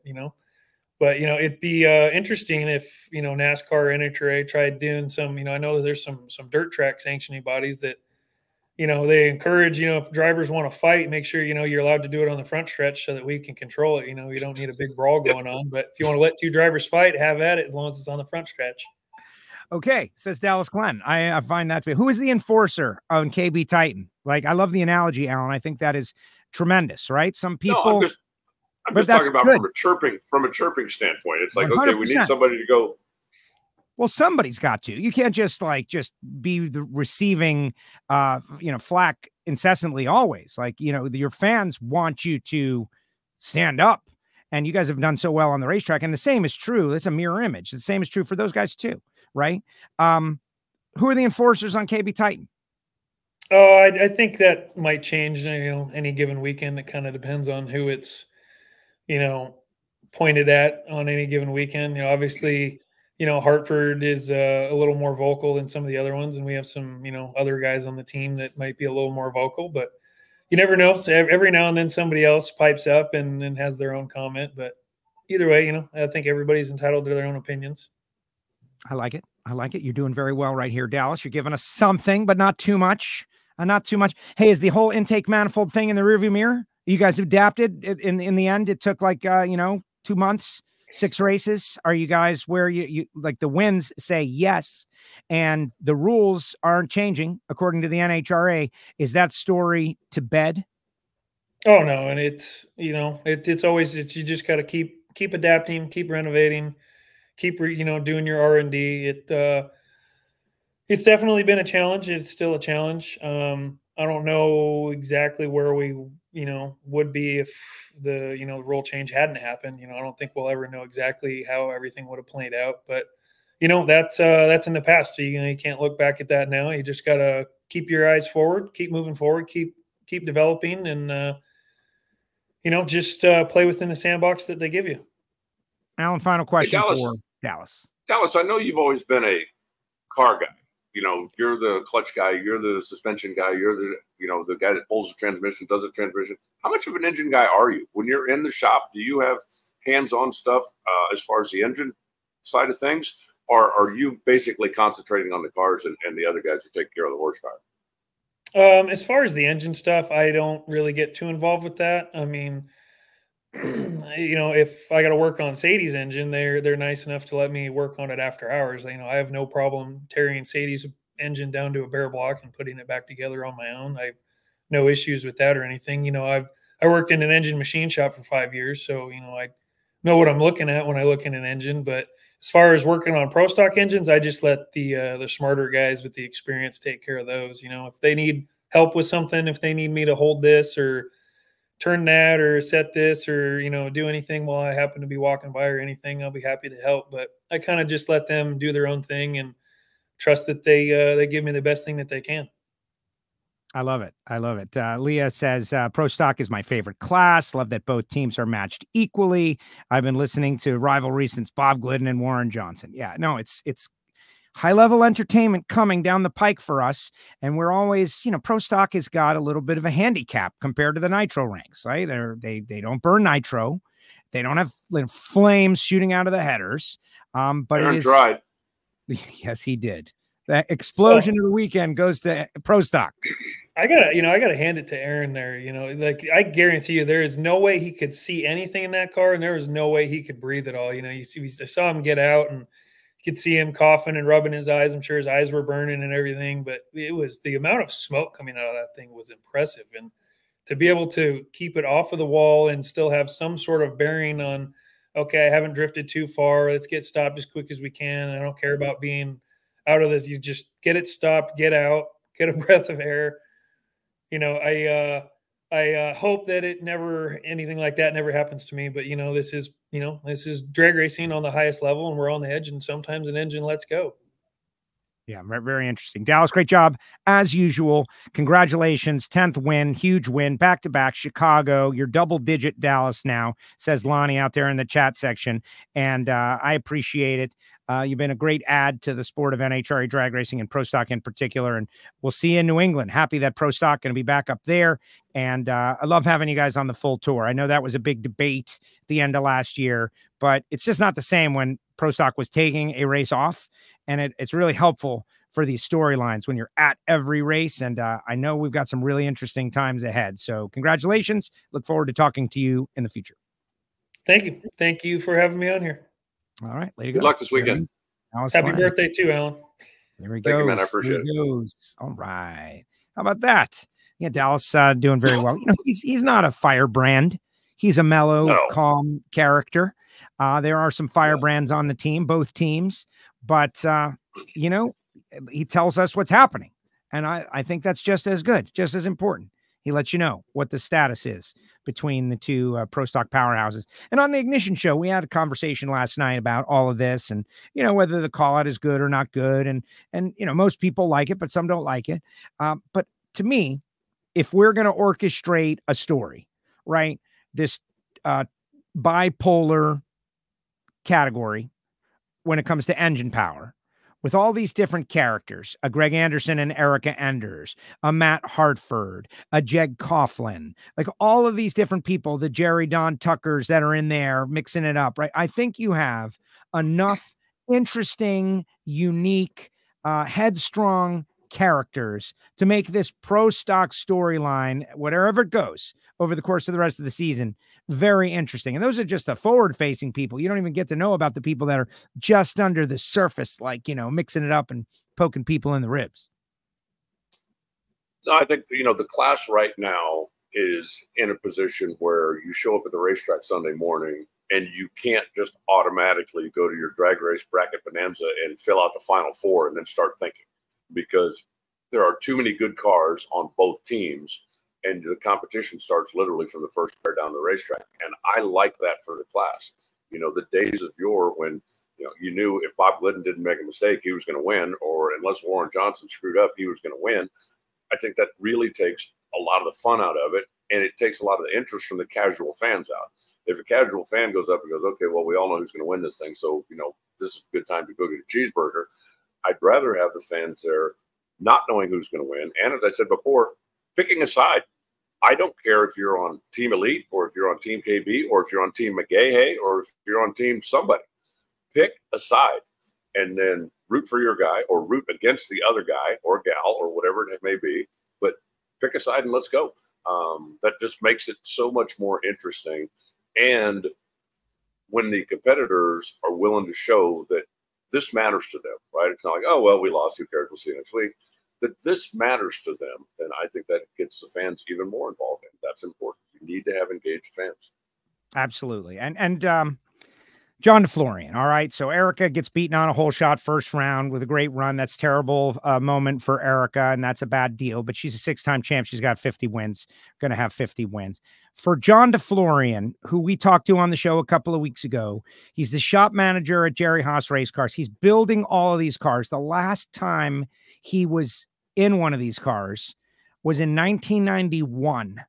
But it'd be interesting if NASCAR or NHRA tried doing some. I know there's some dirt track sanctioning bodies that they encourage. If drivers want to fight, make sure you're allowed to do it on the front stretch so that we can control it. You don't need a big brawl going on. But if you want to let two drivers fight, have at it as long as it's on the front stretch. Okay, says Dallas Glenn. I find that to be. Who is the enforcer on KB Titan? Like, I love the analogy, Alan. I think that is tremendous, right? Some people. No, I'm just talking about from a chirping standpoint. It's like, 100%. Okay, we need somebody to go. Well, somebody's got to. You can't just be the receiving, flack incessantly always. Like, your fans want you to stand up, and you guys have done so well on the racetrack. And the same is true. It's a mirror image. The same is true for those guys too, right? Who are the enforcers on KB Titan? Oh, I think that might change, any given weekend. It kind of depends on who it's, pointed at on any given weekend. Obviously, Hartford is a little more vocal than some of the other ones, and we have some, other guys on the team that might be a little more vocal, but you never know. So every now and then somebody else pipes up and has their own comment, but either way, I think everybody's entitled to their own opinions. I like it. You're doing very well right here, Dallas. You're giving us something, but not too much. Not too much. Hey, is the whole intake manifold thing in the rearview mirror? You guys adapted in the end. It took 2 months, 6 races. Are you guys where you like the wins say yes, and the rules aren't changing according to the NHRA? Is that story to bed? Oh no, and it's it's always you just got to keep adapting, keep renovating, keep doing your R&D. It's definitely been a challenge. It's still a challenge. I don't know exactly where we would be if the rule change hadn't happened. I don't think we'll ever know exactly how everything would have played out. But that's in the past. So, you can't look back at that now. You just gotta keep your eyes forward, keep moving forward, keep developing, and just play within the sandbox that they give you. Alan, final question for Dallas. Dallas, I know you've always been a car guy. You're the clutch guy, you're the suspension guy, you're the the guy that pulls the transmission, does the transmission. How much of an engine guy are you? When you're in the shop, do you have hands-on stuff as far as the engine side of things, or are you basically concentrating on the cars and the other guys who take care of the horsepower? As far as the engine stuff, I don't really get too involved with that. If I got to work on Sadie's engine, they're nice enough to let me work on it after hours. I have no problem tearing Sadie's engine down to a bare block and putting it back together on my own. I have no issues with that or anything. I worked in an engine machine shop for 5 years, so I know what I'm looking at when I look in an engine. But as far as working on pro stock engines, I just let the smarter guys with the experience take care of those. If they need help with something, if they need me to hold this or turn that or set this or, do anything while I happen to be walking by or anything, I'll be happy to help. But I kind of just let them do their own thing and trust that they give me the best thing that they can. I love it. I love it. Leah says, Pro Stock is my favorite class. Love that both teams are matched equally. I've been listening to rivalry since Bob Glidden and Warren Johnson. Yeah, no, it's high-level entertainment coming down the pike for us. And we're always, Pro Stock has got a little bit of a handicap compared to the nitro ranks, right? They don't burn nitro. They don't have flames shooting out of the headers. But Aaron it is... tried. Yes, he did. That explosion of the weekend goes to Pro Stock. I gotta hand it to Aaron there. Like I guarantee you, there is no way he could see anything in that car, and there was no way he could breathe at all. I saw him get out, and you could see him coughing and rubbing his eyes. I'm sure his eyes were burning and everything, but it was the amount of smoke coming out of that thing was impressive, and to be able to keep it off of the wall and still have some sort of bearing on, okay, I haven't drifted too far. Let's get stopped as quick as we can. I don't care about being out of this. You just get it stopped, get out, get a breath of air. I hope that anything like that never happens to me. But this is drag racing on the highest level, and we're on the edge, and sometimes an engine lets go. Yeah, very interesting. Dallas, great job as usual. Congratulations, 10th win, huge win, back-to-back. Chicago, you're double-digit Dallas now, says Lonnie out there in the chat section, and I appreciate it. You've been a great add to the sport of NHRA drag racing and Pro Stock in particular, and we'll see you in New England. Happy that Pro Stock going to be back up there, and I love having you guys on the full tour. I know that was a big debate at the end of last year, but it's just not the same when Pro Stock was taking a race off, and it's really helpful for these storylines when you're at every race, and I know we've got some really interesting times ahead. So congratulations. Look forward to talking to you in the future. Thank you. Thank you for having me on here. All right. Good luck this weekend. Happy birthday too, Alan. There we go. Thank you, man. I appreciate it. All right. How about that? Yeah, Dallas doing very well. He's not a firebrand. He's a mellow, calm character. There are some firebrands on the team, both teams, but he tells us what's happening. And I think that's just as good, just as important. He lets you know what the status is between the two Pro Stock powerhouses. And on the Ignition Show, we had a conversation last night about all of this and, whether the call out is good or not good. And most people like it, but some don't like it. But to me, if we're going to orchestrate a story, right, this bipolar category when it comes to engine power, with all these different characters, a Greg Anderson and Erica Enders, a Matt Hartford, a Jeg Coughlin, like all of these different people, the Jerry Don Tuckers that are in there mixing it up, right? I think you have enough interesting, unique, headstrong characters to make this Pro Stock storyline, whatever it goes over the course of the rest of the season, very interesting. And those are just the forward-facing people. You don't even get to know about the people that are just under the surface, like, mixing it up and poking people in the ribs. No, I think, the class right now is in a position where you show up at the racetrack Sunday morning and you can't just automatically go to your drag race bracket bonanza and fill out the final four and then start thinking, because there are too many good cars on both teams. And the competition starts literally from the first car down the racetrack. And I like that for the class. The days of yore when, you knew if Bob Glidden didn't make a mistake, he was going to win, or unless Warren Johnson screwed up, he was going to win. I think that really takes a lot of the fun out of it. And it takes a lot of the interest from the casual fans out. If a casual fan goes up and goes, okay, well, we all know who's going to win this thing, so, this is a good time to go get a cheeseburger. I'd rather have the fans there not knowing who's going to win. And as I said before, picking a side. I don't care if you're on Team Elite or if you're on Team KB or if you're on Team McGahey or if you're on Team somebody. Pick a side and then root for your guy or root against the other guy or gal or whatever it may be. But pick a side and let's go. That just makes it so much more interesting. And when the competitors are willing to show that this matters to them, right? It's not like, oh, well, we lost. Who cares? We'll see you next week. That this matters to them, then I think that gets the fans even more involved. And that's important. You need to have engaged fans. Absolutely. And John DeFlorian. All right. So Erica gets beaten on a hole shot first round with a great run. That's terrible moment for Erica, and that's a bad deal. But she's a 6-time champ. She's got 50 wins. Going to have 50 wins. For John DeFlorian, who we talked to on the show a couple of weeks ago, he's the shop manager at Jerry Haas Race Cars. He's building all of these cars. The last time he was in one of these cars was in 1991.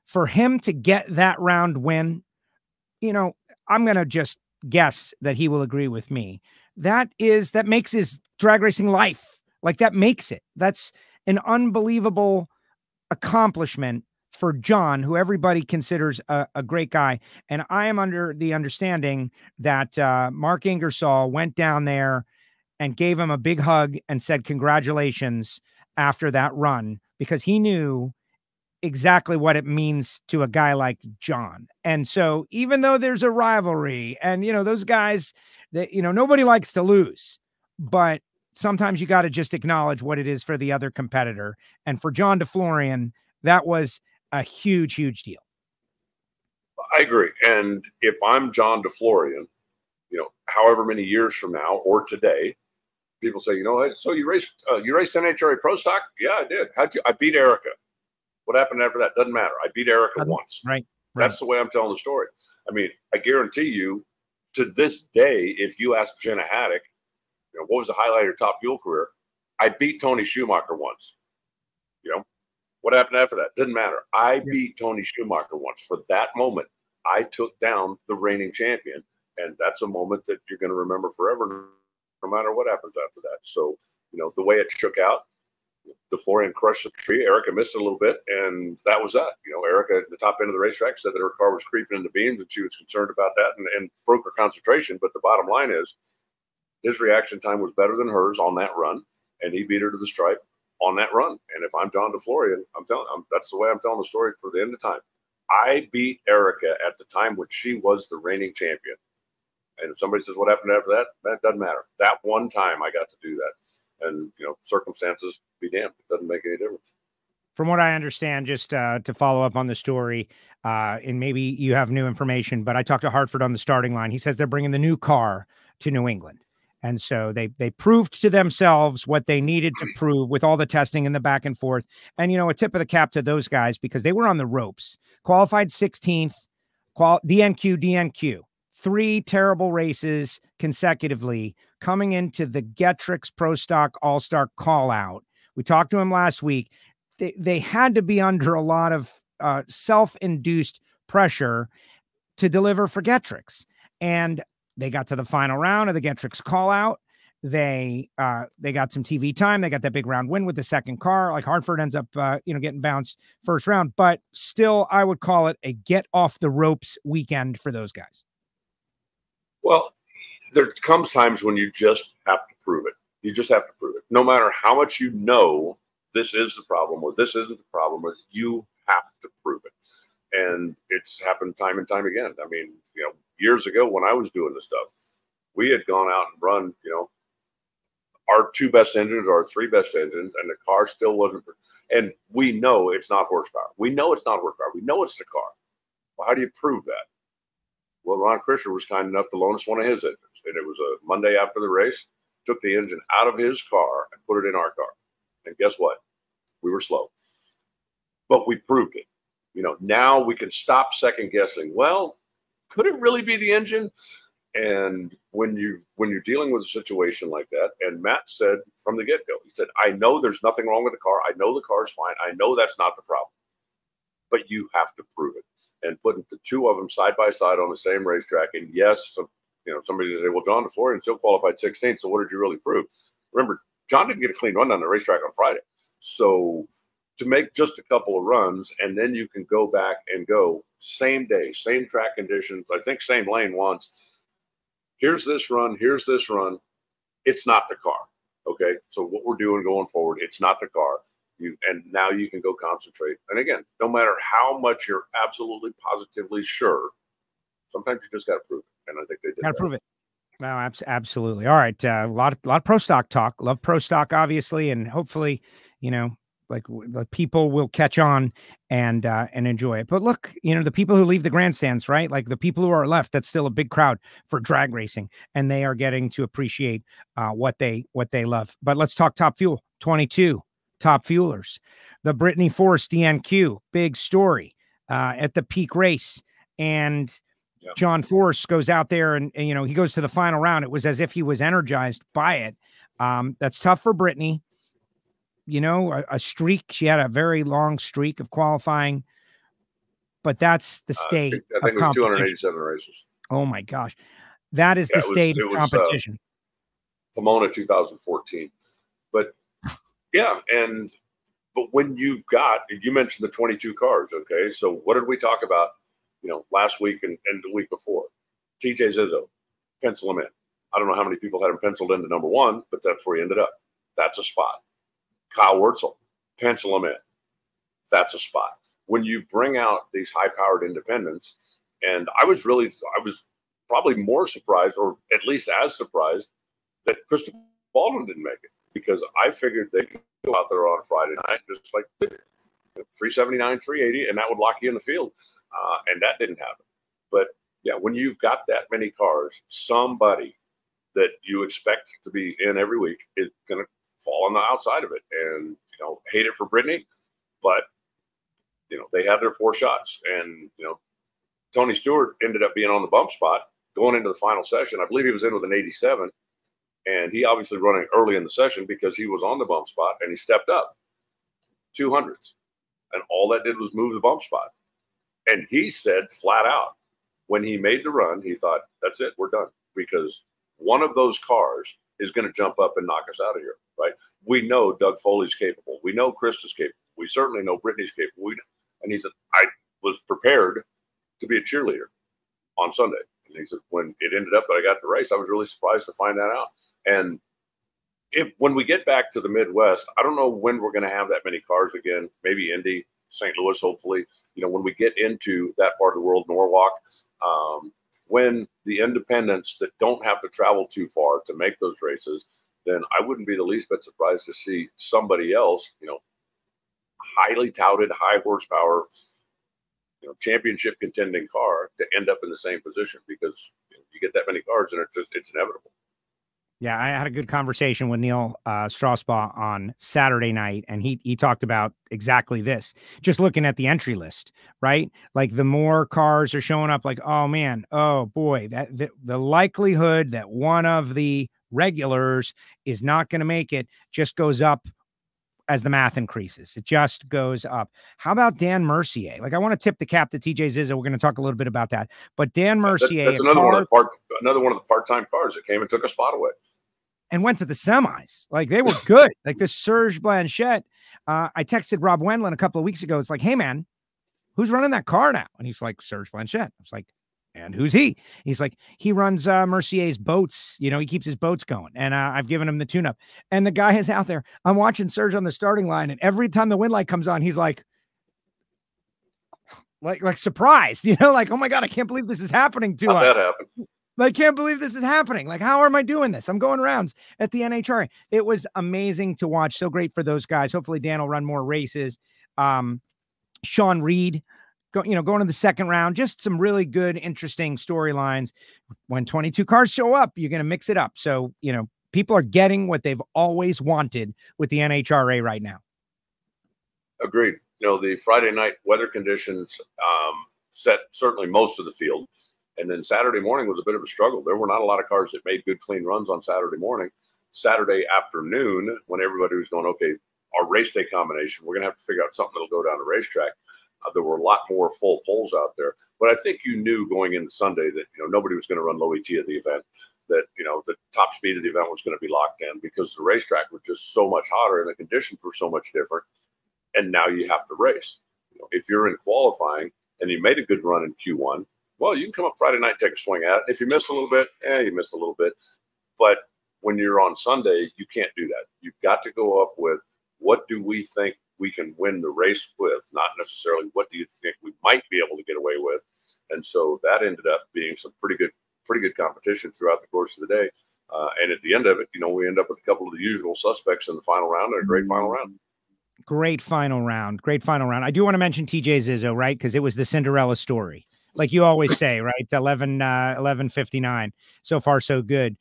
For him to get that round win, you know, I'm going to just guess that he will agree with me. That makes his drag racing life. Like, that makes it. That's an unbelievable accomplishment for John, who everybody considers a great guy. And I am under the understanding that Mark Ingersoll went down there and gave him a big hug and said congratulations after that run, because he knew exactly what it means to a guy like John. And so even though there's a rivalry and, you know, those guys that, you know, nobody likes to lose, but sometimes you got to just acknowledge what it is for the other competitor. And for John DeFlorian, that was a huge, huge deal. I agree. And if I'm John DeFlorian, you know, however many years from now or today, people say, you know, so you raced NHRA Pro Stock? Yeah, I did. I beat Erica. What happened after that? Doesn't matter. I beat Erica once. Right. That's the way I'm telling the story. I mean, I guarantee you, to this day, if you ask Jenna Haddock, you know, what was the highlight of your Top Fuel career? I beat Tony Schumacher once. You know, what happened after that? Doesn't matter. I beat Tony Schumacher once. For that moment, I took down the reigning champion. And that's a moment that you're going to remember forever, no matter what happens after that. So, you know, the way it shook out, DeFlorian crushed the tree. Erica missed it a little bit, and that was that. You know, Erica at the top end of the racetrack said that her car was creeping into beams, and she was concerned about that and broke her concentration. But the bottom line is, his reaction time was better than hers on that run, and he beat her to the stripe on that run. And if I'm John DeFlorian, that's the way I'm telling the story for the end of time. I beat Erica at the time when she was the reigning champion. And if somebody says, what happened after that? That doesn't matter. That one time I got to do that. And, you know, circumstances be damned. It doesn't make any difference. From what I understand, just to follow up on the story, and maybe you have new information, but I talked to Hartford on the starting line. He says they're bringing the new car to New England. And so they proved to themselves what they needed to prove with all the testing and the back and forth. And, you know, a tip of the cap to those guys, because they were on the ropes. Qualified 16th, DNQ. 3 terrible races consecutively coming into the GETTRX Pro Stock All-Star call-out. We talked to him last week. They had to be under a lot of self-induced pressure to deliver for GETTRX. And they got to the final round of the GETTRX call-out. They got some TV time. They got that big round win with the second car. Like, Hartford ends up, getting bounced first round. But still, I would call it a get-off-the-ropes weekend for those guys. Well, there comes times when you just have to prove it. You just have to prove it. No matter how much you know this is the problem or this isn't the problem, you have to prove it. And it's happened time and time again. I mean, you know, years ago when I was doing this stuff, we had gone out and run, you know, our 2 best engines, our 3 best engines, and the car still wasn't. And we know it's not horsepower. We know it's not horsepower. We know it's the car. Well, how do you prove that? Well, Ron Krischer was kind enough to loan us one of his engines. And it was a Monday after the race, took the engine out of his car and put it in our car. And guess what? We were slow. But we proved it. You know, now we can stop second guessing. Well, could it really be the engine? And when you're dealing with a situation like that, and Matt said from the get-go, he said, I know there's nothing wrong with the car. I know the car's fine. I know that's not the problem. But you have to prove it. And putting the 2 of them side by side on the same racetrack, and yes, somebody say, well, John DeFlorian still qualified 16th, so what did you really prove? Remember, John didn't get a clean run on the racetrack on Friday. So to make just a couple of runs, and then you can go back and go same day, same track conditions, I think same lane once. Here's this run. It's not the car. Okay, so what we're doing going forward, it's not the car. And now you can go concentrate. And again, no matter how much you're absolutely positively sure, sometimes you just got to prove it. And I think they did. Got to prove it. No, absolutely. All right. A lot of pro stock talk. Love pro stock, obviously, and hopefully, you know, like the people will catch on and enjoy it. But look, you know, the people who leave the grandstands, right? Like the people who are left, that's still a big crowd for drag racing, and they are getting to appreciate what they love. But let's talk Top Fuel 22. Top Fuelers, the Brittany Force DNQ, big story at the peak race. And John Force goes out there and, you know, he goes to the final round. It was as if he was energized by it. That's tough for Brittany. you know, a streak. She had a very long streak of qualifying, but that's the state I think of it was competition. 287 races. Oh my gosh. That is the state of competition. Pomona 2014. But yeah, but when you've got, you mentioned the 22 cars, okay? So what did we talk about, you know, last week and the week before? TJ Zizzo, pencil him in. I don't know how many people had him penciled into number one, but that's where he ended up. That's a spot. Kyle Wurtzel, pencil him in. That's a spot. When you bring out these high-powered independents, and I was probably more surprised, or at least as surprised, that Christopher Baldwin didn't make it, because I figured they'd go out there on Friday night just like 379, 380, and that would lock you in the field. And that didn't happen. But yeah, when you've got that many cars, somebody that you expect to be in every week is going to fall on the outside of it. And, you know, hate it for Brittany, but, you know, they had their 4 shots. And, you know, Tony Stewart ended up being on the bump spot going into the final session. I believe he was in with an 87. And he obviously running early in the session because he was on the bump spot, and he stepped up 200s. And all that did was move the bump spot. And he said flat out, when he made the run, he thought, that's it, we're done. Because one of those cars is going to jump up and knock us out of here, right? We know Doug Foley's capable. We know Krista's capable. We certainly know Brittany's capable. And he said, I was prepared to be a cheerleader on Sunday. And he said, when it ended up that I got the race, I was really surprised to find that out. And when we get back to the Midwest, I don't know when we're going to have that many cars again, maybe Indy, St. Louis, hopefully, you know, when we get into that part of the world, Norwalk, when the independents that don't have to travel too far to make those races, then I wouldn't be the least bit surprised to see somebody else, you know, highly touted, high horsepower, you know, championship contending car to end up in the same position, because you get that many cars and it's inevitable. Yeah, I had a good conversation with Neil Strasbaugh on Saturday night, and he talked about exactly this. Just looking at the entry list, right? Like the more cars are showing up, like, oh man, oh boy, the likelihood that one of the regulars is not going to make it just goes up as the math increases. It just goes up. How about Dan Mercier? Like, I want to tip the cap to TJ Zizzo. We're going to talk a little bit about that. But Dan Mercier, that's another one of the part-time cars that came and took a spot away and went to the semis. Like, they were good. Like this Serge Blanchette. I texted Rob Wendland a couple of weeks ago. It's like, hey man, who's running that car now? And he's like, Serge Blanchette. I was like, and who's he? He's like, he runs Mercier's boats. You know, he keeps his boats going. And I've given him the tune-up. And the guy is out there. I'm watching Serge on the starting line. And every time the wind light comes on, he's like surprised, you know, like, oh my God, I can't believe this is happening to us. That happened. I can't believe this is happening. Like, how am I doing this? I'm going rounds at the NHRA. It was amazing to watch. So great for those guys. Hopefully Dan will run more races. Sean Reed, going to the second round. Just some really good, interesting storylines. When 22 cars show up, you're going to mix it up. So, you know, people are getting what they've always wanted with the NHRA right now. Agreed. You know, the Friday night weather conditions set certainly most of the field. And then Saturday morning was a bit of a struggle. There were not a lot of cars that made good, clean runs on Saturday morning. Saturday afternoon, when everybody was going, okay, our race day combination, we're going to have to figure out something that'll go down the racetrack. There were a lot more full poles out there. But I think you knew going into Sunday that, you know, nobody was going to run low ET at the event, that, you know, the top speed of the event was going to be locked in because the racetrack was just so much hotter and the conditions were so much different. And now you have to race. You know, if you're in qualifying and you made a good run in Q1, well, you can come up Friday night, take a swing at it. If you miss a little bit, you miss a little bit. But when you're on Sunday, you can't do that. You've got to go up with, what do we think we can win the race with? Not necessarily what do you think we might be able to get away with. And so that ended up being some pretty good competition throughout the course of the day. And at the end of it, you know, we end up with a couple of the usual suspects in the final round and a great final round. Great final round. Great final round. I do want to mention TJ Zizzo, right? Because it was the Cinderella story. Like you always say, right? 11:59. So far, so good.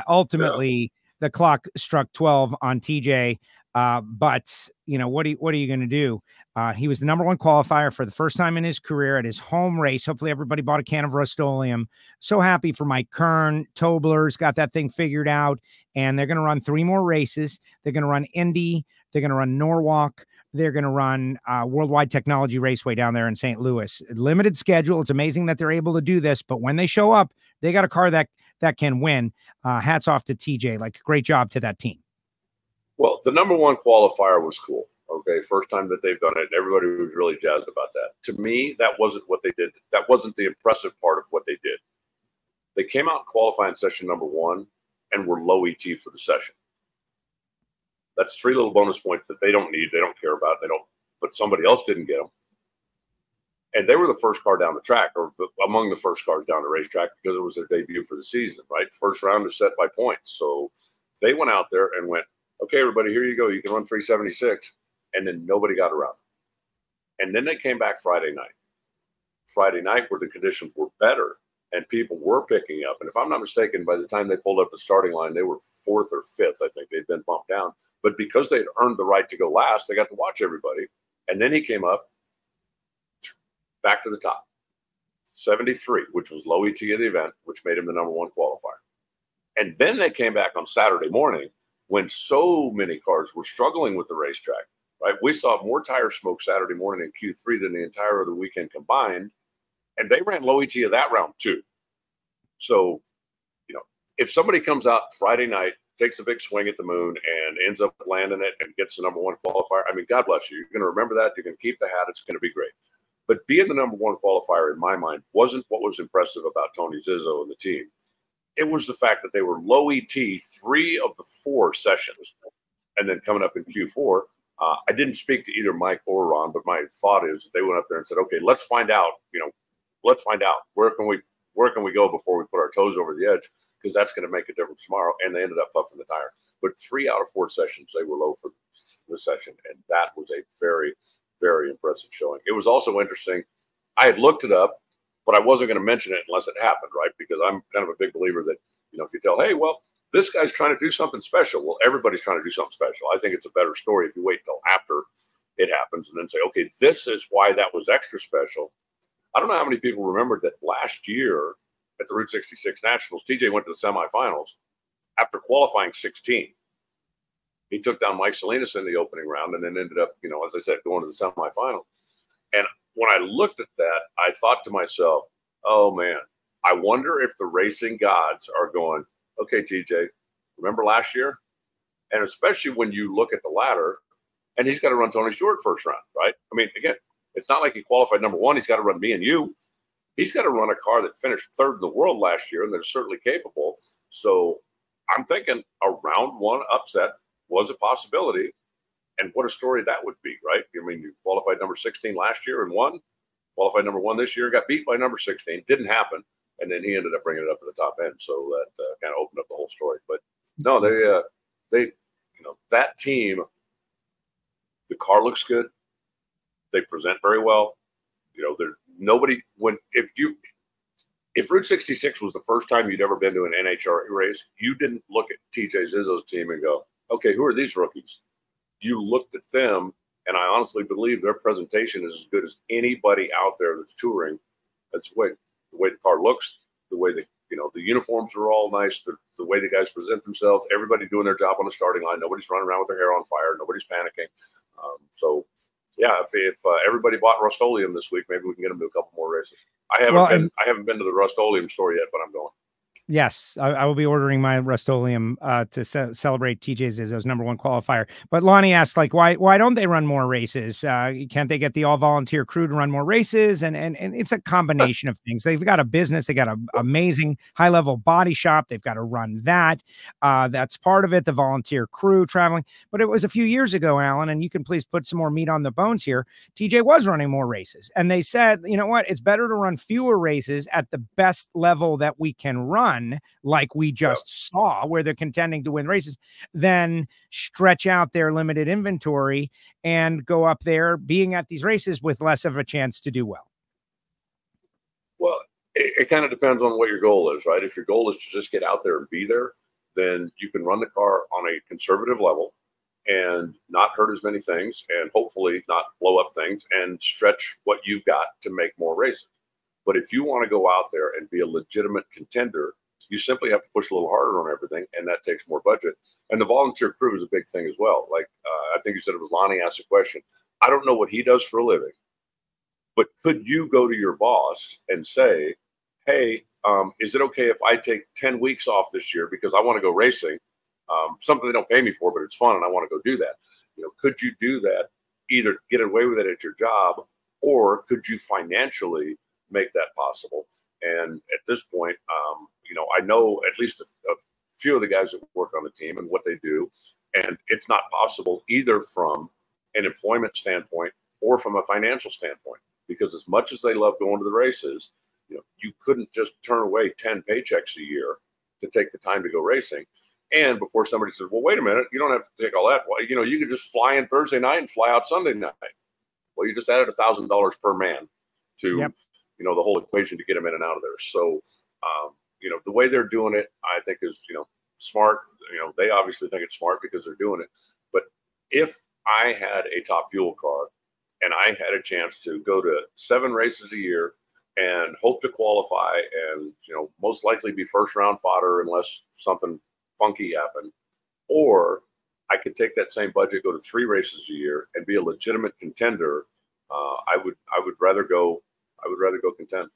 Ultimately, the clock struck 12 on TJ. But you know, what are you going to do? He was the #1 qualifier for the first time in his career at his home race. Hopefully everybody bought a can of Rust-Oleum. So happy for Mike Kern. Tobler's got that thing figured out, and they're going to run 3 more races. They're going to run Indy, They're going to run Norwalk. They're going to run Worldwide Technology Raceway down there in St. Louis. Limited schedule. It's amazing that they're able to do this, but when they show up, they got a car that can win. Hats off to TJ. Like, great job to that team. Well, the number one qualifier was cool. Okay, first time that they've done it. Everybody was really jazzed about that. To me, that wasn't what they did. That wasn't the impressive part of what they did. They came out qualifying session number 1 and were low ET for the session. That's 3 little bonus points that they don't need. They don't care about. They don't. But somebody else didn't get them. And they were the first car down the track, or among the first cars down the racetrack, because it was their debut for the season, right? First round is set by points. So they went out there and went, okay, everybody, here you go. You can run 376. And then nobody got around. And then they came back Friday night. Friday night, where the conditions were better and people were picking up. And if I'm not mistaken, by the time they pulled up the starting line, they were 4th or 5th. I think they'd been bumped down. But because they'd earned the right to go last, they got to watch everybody. And then he came up back to the top. 73, which was low ET of the event, which made him the number 1 qualifier. And then they came back on Saturday morning when so many cars were struggling with the racetrack. Right, we saw more tire smoke Saturday morning in Q3 than the entire other weekend combined, and they ran low ET of that round too. So, if somebody comes out Friday night, takes a big swing at the moon, and ends up landing it and gets the number 1 qualifier, I mean, God bless you. You're going to remember that. You're going to keep the hat. It's going to be great. But being the number 1 qualifier, in my mind, wasn't what was impressive about Tony Zizzo and the team. It was the fact that they were low ET 3 of the 4 sessions, and then coming up in Q4. I didn't speak to either Mike or Ron, but my thought is they went up there and said, okay, let's find out, let's find out where can we go before we put our toes over the edge, because that's going to make a difference tomorrow. And they ended up puffing the tire. But 3 out of 4 sessions, they were low for the session. And that was a very, very impressive showing. It was also interesting. I had looked it up, but I wasn't going to mention it unless it happened, right? Because I'm kind of a big believer that, if you tell, hey, well, this guy's trying to do something special. Well, everybody's trying to do something special. I think it's a better story if you wait until after it happens and then say, okay, this is why that was extra special. I don't know how many people remembered that last year at the Route 66 Nationals, TJ went to the semifinals after qualifying 16. He took down Mike Salinas in the opening round and then ended up, as I said, going to the semifinal. And when I looked at that, I thought to myself, oh, man, I wonder if the racing gods are going, okay, TJ, remember last year? And especially when you look at the ladder, and he's got to run Tony Stewart first round, right? I mean, again, it's not like he qualified number 1. He's got to run me and you. He's got to run a car that finished 3rd in the world last year, and they're certainly capable. So I'm thinking a round 1 upset was a possibility. And what a story that would be, right? I mean, you qualified number 16 last year and won. Qualified number 1 this year, got beat by number 16. Didn't happen. And then he ended up bringing it up to the top end. So that kind of opened up the whole story. But no, they that team, the car looks good. They present very well. There's nobody if Route 66 was the first time you'd ever been to an NHRA race, you didn't look at TJ Zizzo's team and go, okay, who are these rookies? You looked at them, and I honestly believe their presentation is as good as anybody out there that's touring. That's the way the car looks, the way the uniforms are all nice, the way the guys present themselves, everybody doing their job on the starting line. Nobody's running around with their hair on fire. Nobody's panicking. So, yeah, if everybody bought Rust-Oleum this week, maybe we can get them to a couple more races. I haven't been to the Rust-Oleum store yet, but I'm going. Yes, I will be ordering my Rust-Oleum to celebrate TJ Zizzo's number 1 qualifier. But Lonnie asked, why don't they run more races? Can't they get the all-volunteer crew to run more races? And it's a combination of things. They've got a business. They got an amazing high-level body shop. They've got to run that. That's part of it, the volunteer crew traveling. But it was a few years ago, Alan, and you can please put some more meat on the bones here. TJ was running more races. And they said, you know what? It's better to run fewer races at the best level that we can run, like we just saw, where they're contending to win races, then stretch out their limited inventory and go up there being at these races with less of a chance to do well. Well, it kind of depends on what your goal is, right? If your goal is to just get out there and be there, then you can run the car on a conservative level and not hurt as many things and hopefully not blow up things and stretch what you've got to make more races. But if you want to go out there and be a legitimate contender, You simply have to push a little harder on everything, and that takes more budget. And the volunteer crew is a big thing as well. Like I think you said it was Lonnie asked a question. I don't know what he does for a living, but could you go to your boss and say, hey, is it okay if I take 10 weeks off this year because I want to go racing? Something they don't pay me for, but it's fun and I want to go do that. Could you do that? Either get away with it at your job, or could you financially make that possible? And at this point, I know at least a few of the guys that work on the team and what they do, and it's not possible either from an employment standpoint or from a financial standpoint, because as much as they love going to the races, you couldn't just turn away 10 paychecks a year to take the time to go racing. And before somebody says, well, wait a minute, you don't have to take all that. Well, you could just fly in Thursday night and fly out Sunday night. Well, you just added $1,000 per man to, Yep. the whole equation to get them in and out of there. So, the way they're doing it, I think is, smart. They obviously think it's smart because they're doing it. But if I had a top fuel car and I had a chance to go to 7 races a year and hope to qualify and, most likely be first round fodder unless something funky happened, or I could take that same budget, go to 3 races a year and be a legitimate contender, I would rather go contend.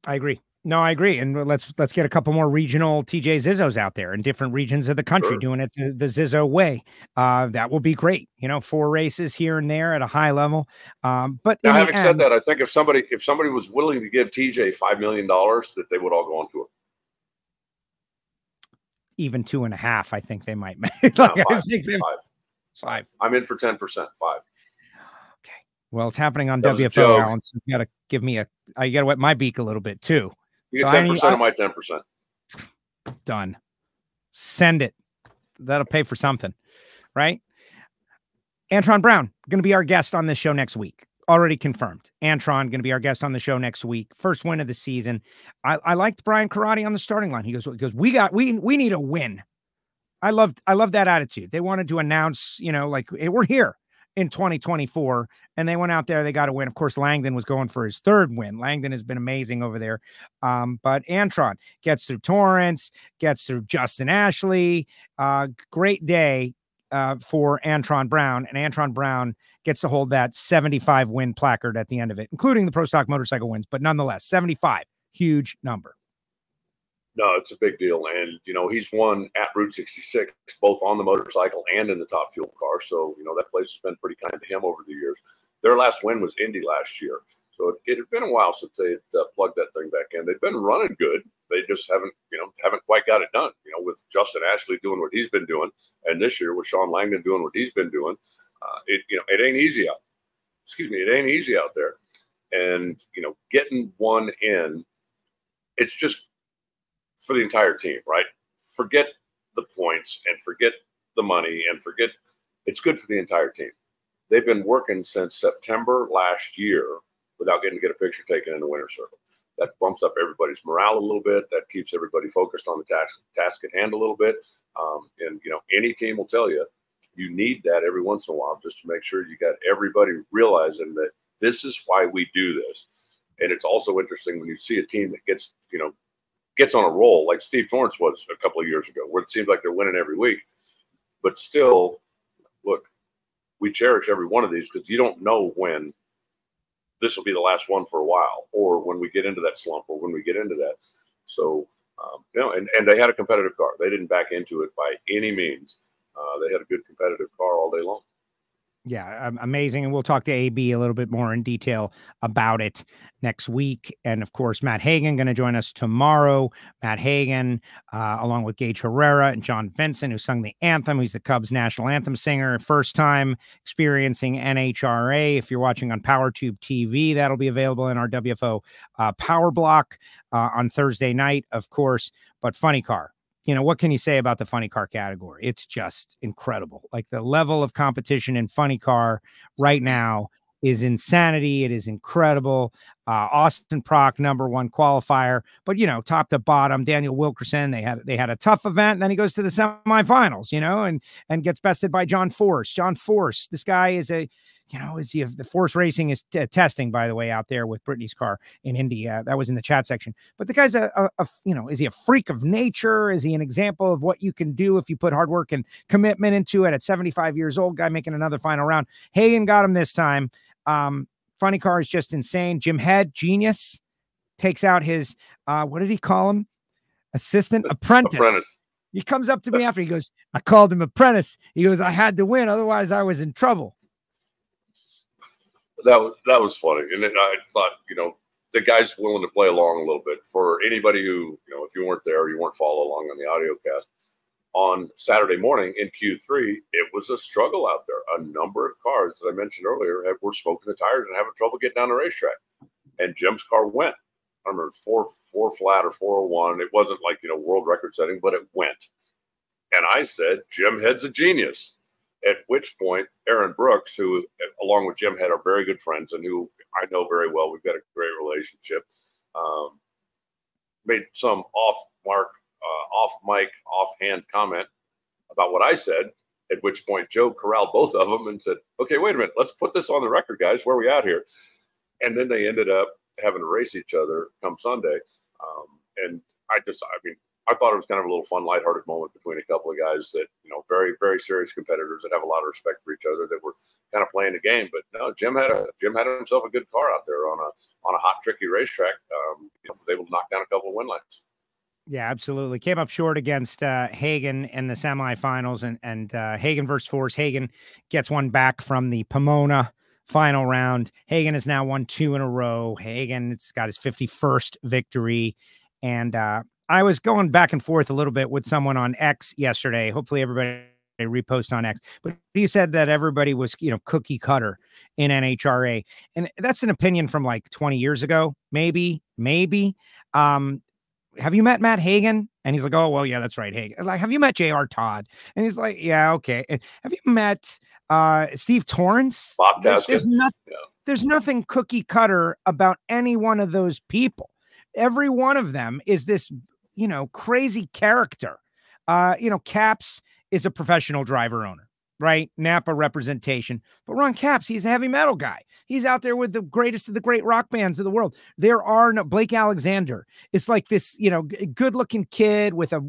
I agree. No, I agree. And let's get a couple more regional TJ Zizzos out there in different regions of the country, Sure. doing it the Zizzo way. That will be great. 4 races here and there at a high level. But Now, having said that, I think if somebody was willing to give TJ $5 million, that they would all go on tour. Even 2.5, I think they might make. No, I think they- 5. I'm in for 10%. 5. Okay. Well, it's happening on That was a WFO, joke. Alan. So you got to give me I got to wet my beak a little bit too. You So get I 10% of my 10%. Done. Send it. That'll pay for something, right? Antron Brown going to be our guest on this show next week. Already confirmed. Antron going to be our guest on the show next week. First win of the season. I liked Brian Karate on the starting line. He goes, we need a win. I love that attitude. They wanted to announce, like, hey, we're here in 2024, and they went out there, they got to win. Of course, Langdon was going for his 3rd win. Langdon has been amazing over there. But Antron gets through Torrence, gets through Justin Ashley. Great day for Antron Brown, and Antron Brown gets to hold that 75 win placard at the end of it, including the Pro Stock Motorcycle wins, but nonetheless, 75, huge number. No, it's a big deal. And, he's won at Route 66, both on the motorcycle and in the top fuel car. So, that place has been pretty kind to him over the years. Their last win was Indy last year. So it had been a while since they had plugged that thing back in. They've been running good. They just haven't quite got it done, with Justin Ashley doing what he's been doing. And this year with Sean Langdon doing what he's been doing, it ain't easy out. It ain't easy out there. And, getting one in, it's just for the entire team, right? Forget the points and forget the money and forget, it's good for the entire team. They've been working since September last year without getting to get a picture taken in the winter circle. That bumps up everybody's morale a little bit. That keeps everybody focused on the task at hand a little bit. And any team will tell you, you need that every once in a while just to make sure you got everybody realizing that this is why we do this. And it's also interesting when you see a team that gets on a roll like Steve Torrence was a couple of years ago, where it seems like they're winning every week. But still, look, we cherish every one of these because you don't know when this will be the last one for a while, or when we get into that slump, or when we get into that. So, and they had a competitive car. They didn't back into it by any means. They had a good competitive car all day long. Yeah, amazing. And we'll talk to AB a little bit more in detail about it next week. And of course, Matt Hagan going to join us tomorrow. Matt Hagan, along with Gaige Herrera and John Vincent, who sung the anthem. He's the Cubs national anthem singer. First time experiencing NHRA. If you're watching on PowerTube TV, that'll be available in our WFO Power Block on Thursday night, of course. But Funny Car. What can you say about the funny car category? It's just incredible. Like, the level of competition in funny car right now is insanity. It is incredible. Austin Prock, #1 qualifier, but top to bottom, Daniel Wilkerson, they had a tough event. And then he goes to the semifinals, and gets bested by John Force. John Force, this guy you know, is he the Force Racing is testing, by the way, out there with Brittany's car in Indy. That was in the chat section. But the guy's you know, is he a freak of nature? Is he an example of what you can do if you put hard work and commitment into it? At 75 years old, guy making another final round. Hagan got him this time. Funny car is just insane. Jim Head, genius, takes out his, what did he call him? Apprentice. Apprentice. He comes up to me after, he goes, I called him apprentice. He goes, I had to win, otherwise I was in trouble. That was funny. And then I thought, you know, the guy's willing to play along a little bit. For anybody who, you know, if you weren't there or you weren't following along on the audio cast, on Saturday morning in Q3, it was a struggle out there. A number of cars, as I mentioned earlier, were smoking the tires and having trouble getting down the racetrack. And Jim's car went. I remember 4 flat or 401. It wasn't like, you know, world record setting, but it went. And I said, Jim Head's a genius. At which point, Aaron Brooks, who, along with Jim Head, are very good friends and who I know very well, we've got a great relationship, made some off-mic, offhand comment about what I said, at which point Joe corralled both of them and said, okay, wait a minute, let's put this on the record, guys. Where are we at here? And then they ended up having to race each other come Sunday. And I thought it was kind of a little fun, lighthearted moment between a couple of guys that, you know, very, very serious competitors that have a lot of respect for each other, that were kind of playing the game. But no, Jim had himself a good car out there on a hot, tricky racetrack. You know, was able to knock down a couple of win lanes. Yeah, absolutely. Came up short against Hagan in the semifinals, and Hagan versus Force. Hagan gets one back from the Pomona final round. Hagan has now won 2 in a row. Hagan's got his 51st victory. And I was going back and forth a little bit with someone on X yesterday. Hopefully everybody repost on X. But he said that everybody was, you know, cookie cutter in NHRA. And that's an opinion from like 20 years ago, maybe. Have you met Matt Hagan? And he's like, oh, well, yeah, that's right, Hagan. Like, have you met J.R. Todd? And he's like, yeah, okay. And have you met Steve Torrence? Bob Taskin. There's nothing cookie cutter about any one of those people. Every one of them is this, you know, crazy character. You know, Caps is a professional driver owner, right? Napa representation. But Ron Capps, he's a heavy metal guy. He's out there with the greatest of the great rock bands of the world. There are no Blake Alexander. It's like this, you know, good looking kid with a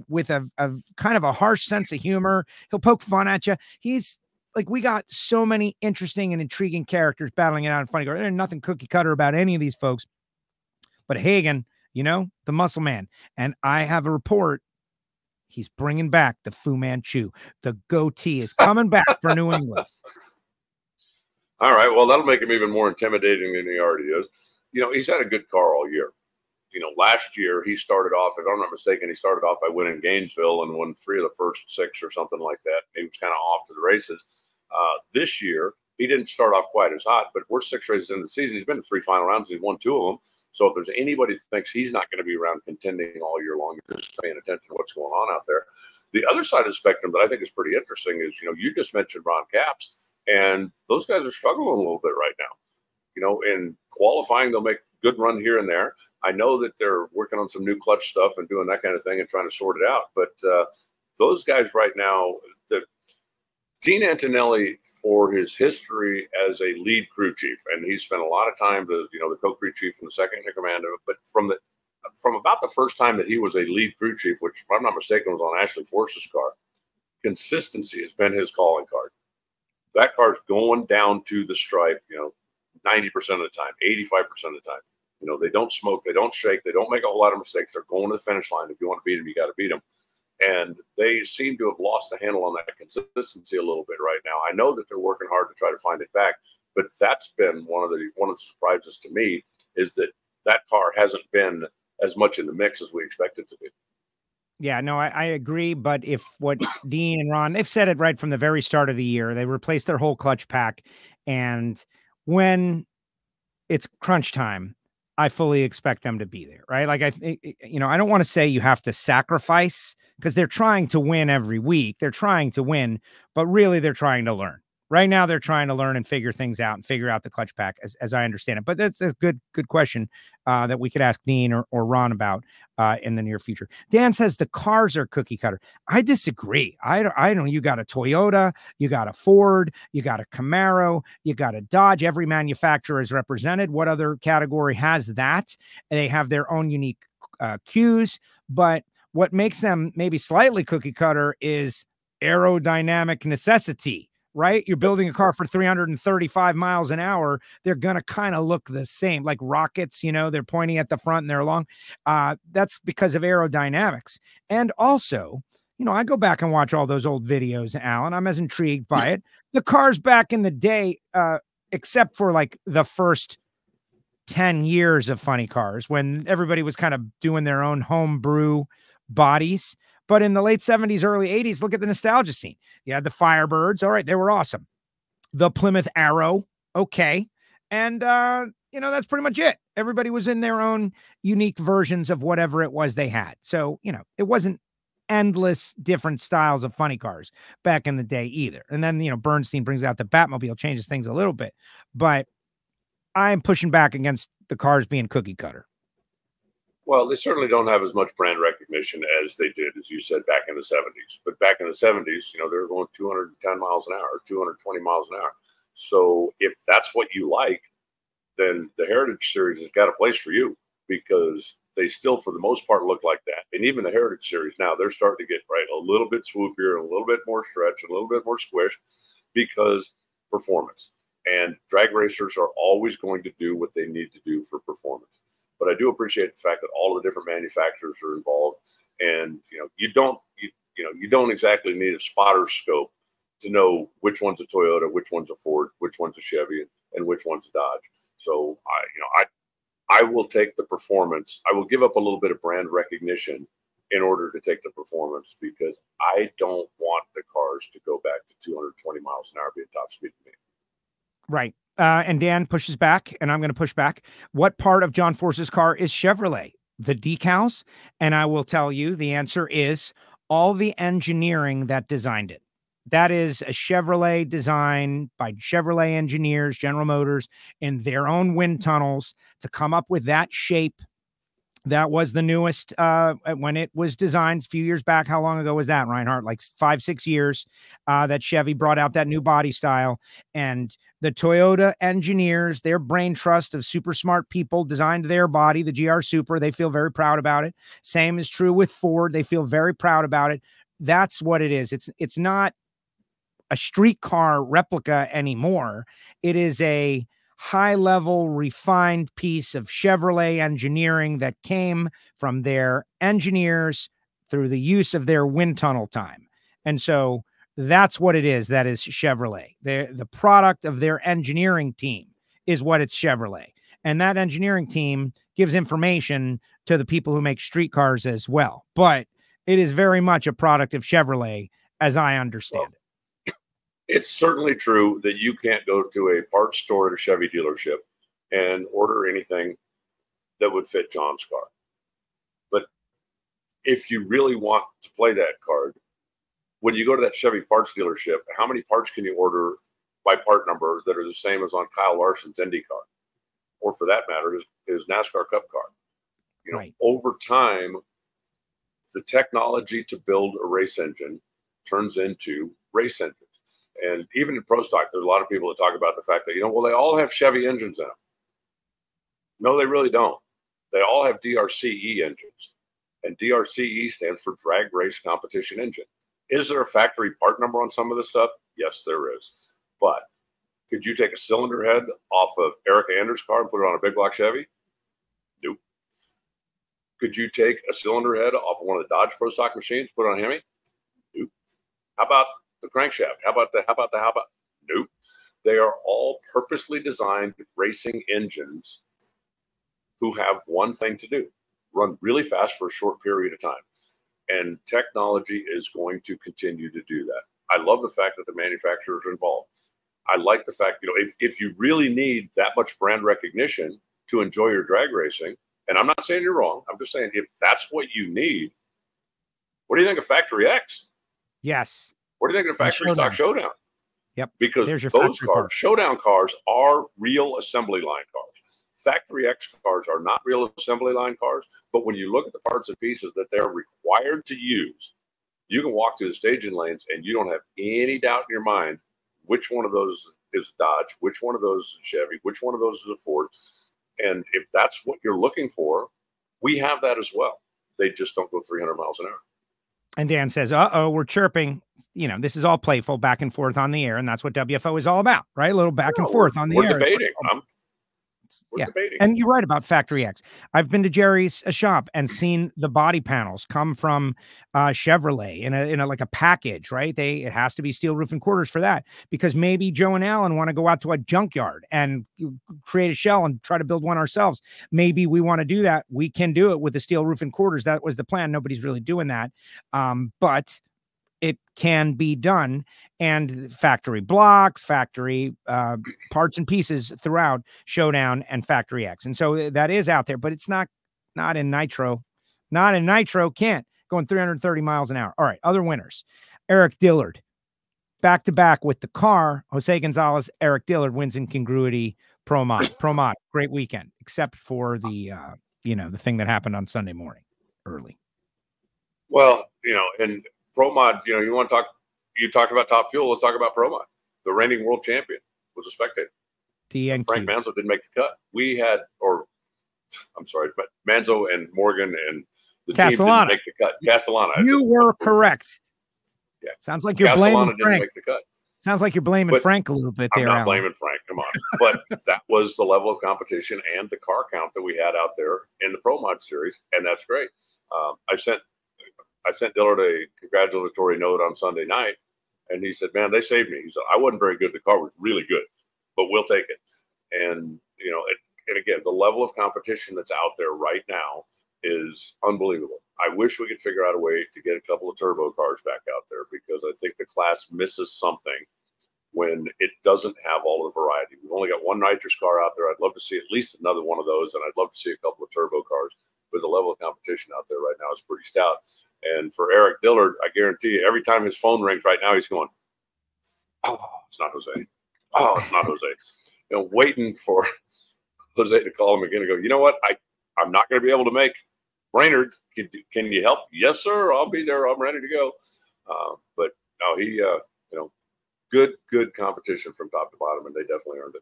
kind of a harsh sense of humor. He'll poke fun at you. He's like, we got so many interesting and intriguing characters battling it out in front of you. There's nothing cookie cutter about any of these folks. But Hagan, you know, the muscle man. And I have a report. He's bringing back the Fu Manchu. The goatee is coming back for New England. All right. Well, that'll make him even more intimidating than he already is. You know, he's had a good car all year. You know, last year he started off, if I'm not mistaken, he started off by winning Gainesville and won 3 of the first 6 or something like that. He was kind of off to the races. This year, he didn't start off quite as hot, but we're 6 races into the season. He's been to 3 final rounds. He's won 2 of them. So if there's anybody who thinks he's not going to be around contending all year long, you're just paying attention to what's going on out there. The other side of the spectrum that I think is pretty interesting is, you know, you just mentioned Ron Capps, and those guys are struggling a little bit right now. You know, in qualifying, they'll make a good run here and there. I know that they're working on some new clutch stuff and doing that kind of thing and trying to sort it out. But those guys right now, Dean Antonelli, for his history as a lead crew chief, and he's spent a lot of time as, you know, the co-crew chief and the second in command of it, but from about the first time that he was a lead crew chief, which, if I'm not mistaken, was on Ashley Force's car, consistency has been his calling card. That car's going down to the stripe, you know, 90% of the time, 85% of the time. You know, they don't smoke, they don't shake, they don't make a whole lot of mistakes. They're going to the finish line. If you want to beat them, you got to beat them. And they seem to have lost the handle on that consistency a little bit right now. I know that they're working hard to try to find it back, but that's been one of the surprises to me, is that car hasn't been as much in the mix as we expect it to be. Yeah, no, I agree. But if what Dean and Ron, they've said it right from the very start of the year, they replaced their whole clutch pack. And when it's crunch time, I fully expect them to be there, right? Like, you know, I don't want to say you have to sacrifice, because they're trying to win every week. They're trying to win, but really they're trying to learn, Right now, they're trying to learn and figure things out and figure out the clutch pack, as I understand it. But that's a good question that we could ask Dean or Ron about in the near future. Dan says the cars are cookie cutter. I disagree. I don't. You got a Toyota, you got a Ford, you got a Camaro, you got a Dodge. Every manufacturer is represented. What other category has that? They have their own unique cues. But what makes them maybe slightly cookie cutter is aerodynamic necessity. Right? You're building a car for 335 miles an hour. They're going to kind of look the same, like rockets, they're pointing at the front and they're long. That's because of aerodynamics. And also, I go back and watch all those old videos, Alan. I'm as intrigued by it. The cars back in the day, except for like the first 10 years of funny cars, when everybody was kind of doing their own homebrew bodies. But in the late 70s, early 80s, look at the nostalgia scene. You had the Firebirds. All right, they were awesome. The Plymouth Arrow. Okay. And, that's pretty much it. Everybody was in their own unique versions of whatever it was they had. So, it wasn't endless different styles of funny cars back in the day either. And then, Bernstein brings out the Batmobile, changes things a little bit. But I'm pushing back against the cars being cookie cutter. Well, they certainly don't have as much brand recognition as they did, as you said, back in the 70s. But back in the 70s, they were going 210 miles an hour, 220 miles an hour. So if that's what you like, then the Heritage Series has got a place for you, because they still, for the most part, look like that. And even the Heritage Series now, they're starting to get a little bit swoopier, a little bit more stretch, a little bit more squish, because performance. And drag racers are always going to do what they need to do for performance. But I do appreciate the fact that all the different manufacturers are involved, and you don't exactly need a spotter scope to know which one's a Toyota, which one's a Ford, which one's a Chevy, and which one's a Dodge. So I will take the performance. I will give up a little bit of brand recognition in order to take the performance, because I don't want the cars to go back to 220 miles an hour being top speed to me. Right. And Dan pushes back, and I'm going to push back. What part of John Force's car is Chevrolet? The decals? And I will tell you the answer is all the engineering that designed it. That is a Chevrolet design by Chevrolet engineers, General Motors, in their own wind tunnels to come up with that shape. That was the newest when it was designed a few years back. How long ago was that, Reinhart? Like 5-6 years that Chevy brought out that new body style. And the Toyota engineers, their brain trust of super smart people, designed their body, the GR Super. They feel very proud about it. Same is true with Ford. They feel very proud about it. That's what it is. It's not a street car replica anymore. It is a high-level, refined piece of Chevrolet engineering that came from their engineers through the use of their wind tunnel time. And so that's what it is. That is Chevrolet. The product of their engineering team is what it's Chevrolet. And that engineering team gives information to the people who make streetcars as well. But it is very much a product of Chevrolet, as I understand it. It's certainly true that you can't go to a parts store at a Chevy dealership and order anything that would fit John's car. But if you really want to play that card, when you go to that Chevy parts dealership, how many parts can you order by part number that are the same as on Kyle Larson's Indy car? Or for that matter, his NASCAR Cup car? Right. Over time, the technology to build a race engine turns into race engines. And even in pro stock, there's a lot of people that talk about the fact that, well, they all have Chevy engines in them. No, they really don't. They all have DRCE engines. And DRCE stands for Drag Race Competition Engine. Is there a factory part number on some of this stuff? Yes, there is. But could you take a cylinder head off of Eric Anders' car and put it on a big block Chevy? Nope. Could you take a cylinder head off of one of the Dodge Pro Stock machines, put it on a Hemi? Nope. How about the crankshaft? How about? Nope. They are all purposely designed racing engines who have one thing to do: run really fast for a short period of time. And technology is going to continue to do that. I love the fact that the manufacturers are involved. I like the fact, if you really need that much brand recognition to enjoy your drag racing, and I'm not saying you're wrong, I'm just saying if that's what you need, what do you think of Factory X? Yes. What do you think of Factory Stock Showdown? Yep. Because There's your those factory cars, part. showdown cars, are real assembly line cars. Factory X cars are not real assembly line cars, but when you look at the parts and pieces that they're required to use, you can walk through the staging lanes and you don't have any doubt in your mind which one of those is a Dodge, which one of those is a Chevy, which one of those is a Ford. And if that's what you're looking for, we have that as well. They just don't go 300 miles an hour. And Dan says, uh-oh, we're chirping. You know, this is all playful back and forth on the air, and that's what WFO is all about, right? A little back and forth on the air. We're debating. Yeah. And you're right about Factory X. I've been to Jerry's shop and seen the body panels come from Chevrolet in a like a package, right? It has to be steel roof and quarters for that, because maybe Joe and Alan want to go out to a junkyard and create a shell and try to build one ourselves. Maybe we want to do that. We can do it with the steel roof and quarters. That was the plan. Nobody's really doing that. But it can be done, and factory blocks, factory parts and pieces throughout Showdown and Factory X. And so that is out there, but it's not in Nitro. Not in Nitro, can't. Going 330 miles an hour. All right, other winners. Eric Dillard, back-to-back with the car. Jose Gonzalez, Eric Dillard wins in congruity Pro Mod. Great weekend, except for the, the thing that happened on Sunday morning early. Well, and Pro Mod, you talked about Top Fuel. Let's talk about Pro Mod. The reigning world champion was a spectator. Frank Manzo didn't make the cut. But Manzo and Morgan and the team didn't make the cut. Castellano. You were correct. Yeah. Sounds like you're blaming Castellano Frank. didn't make the cut. Sounds like you're blaming Frank a little bit there. I'm not blaming Frank. Come on. But that was the level of competition and the car count that we had out there in the Pro Mod series, and that's great. I sent Dillard a congratulatory note on Sunday night, and he said, "Man, they saved me." He said, "I wasn't very good. The car was really good, but we'll take it." And and again, the level of competition that's out there right now is unbelievable. I wish we could figure out a way to get a couple of turbo cars back out there, because I think the class misses something when it doesn't have all of the variety. We've only got one nitrous car out there. I'd love to see at least another one of those, and I'd love to see a couple of turbo cars. But the level of competition out there right now is pretty stout. And for Eric Dillard, I guarantee you, every time his phone rings right now, he's going, "Oh, it's not Jose. Oh, it's not Jose." Waiting for Jose to call him again and go, "You know what? I'm not going to be able to make Reinhart. Can you help?" "Yes, sir. I'll be there. I'm ready to go." But no, he, good competition from top to bottom, and they definitely earned it.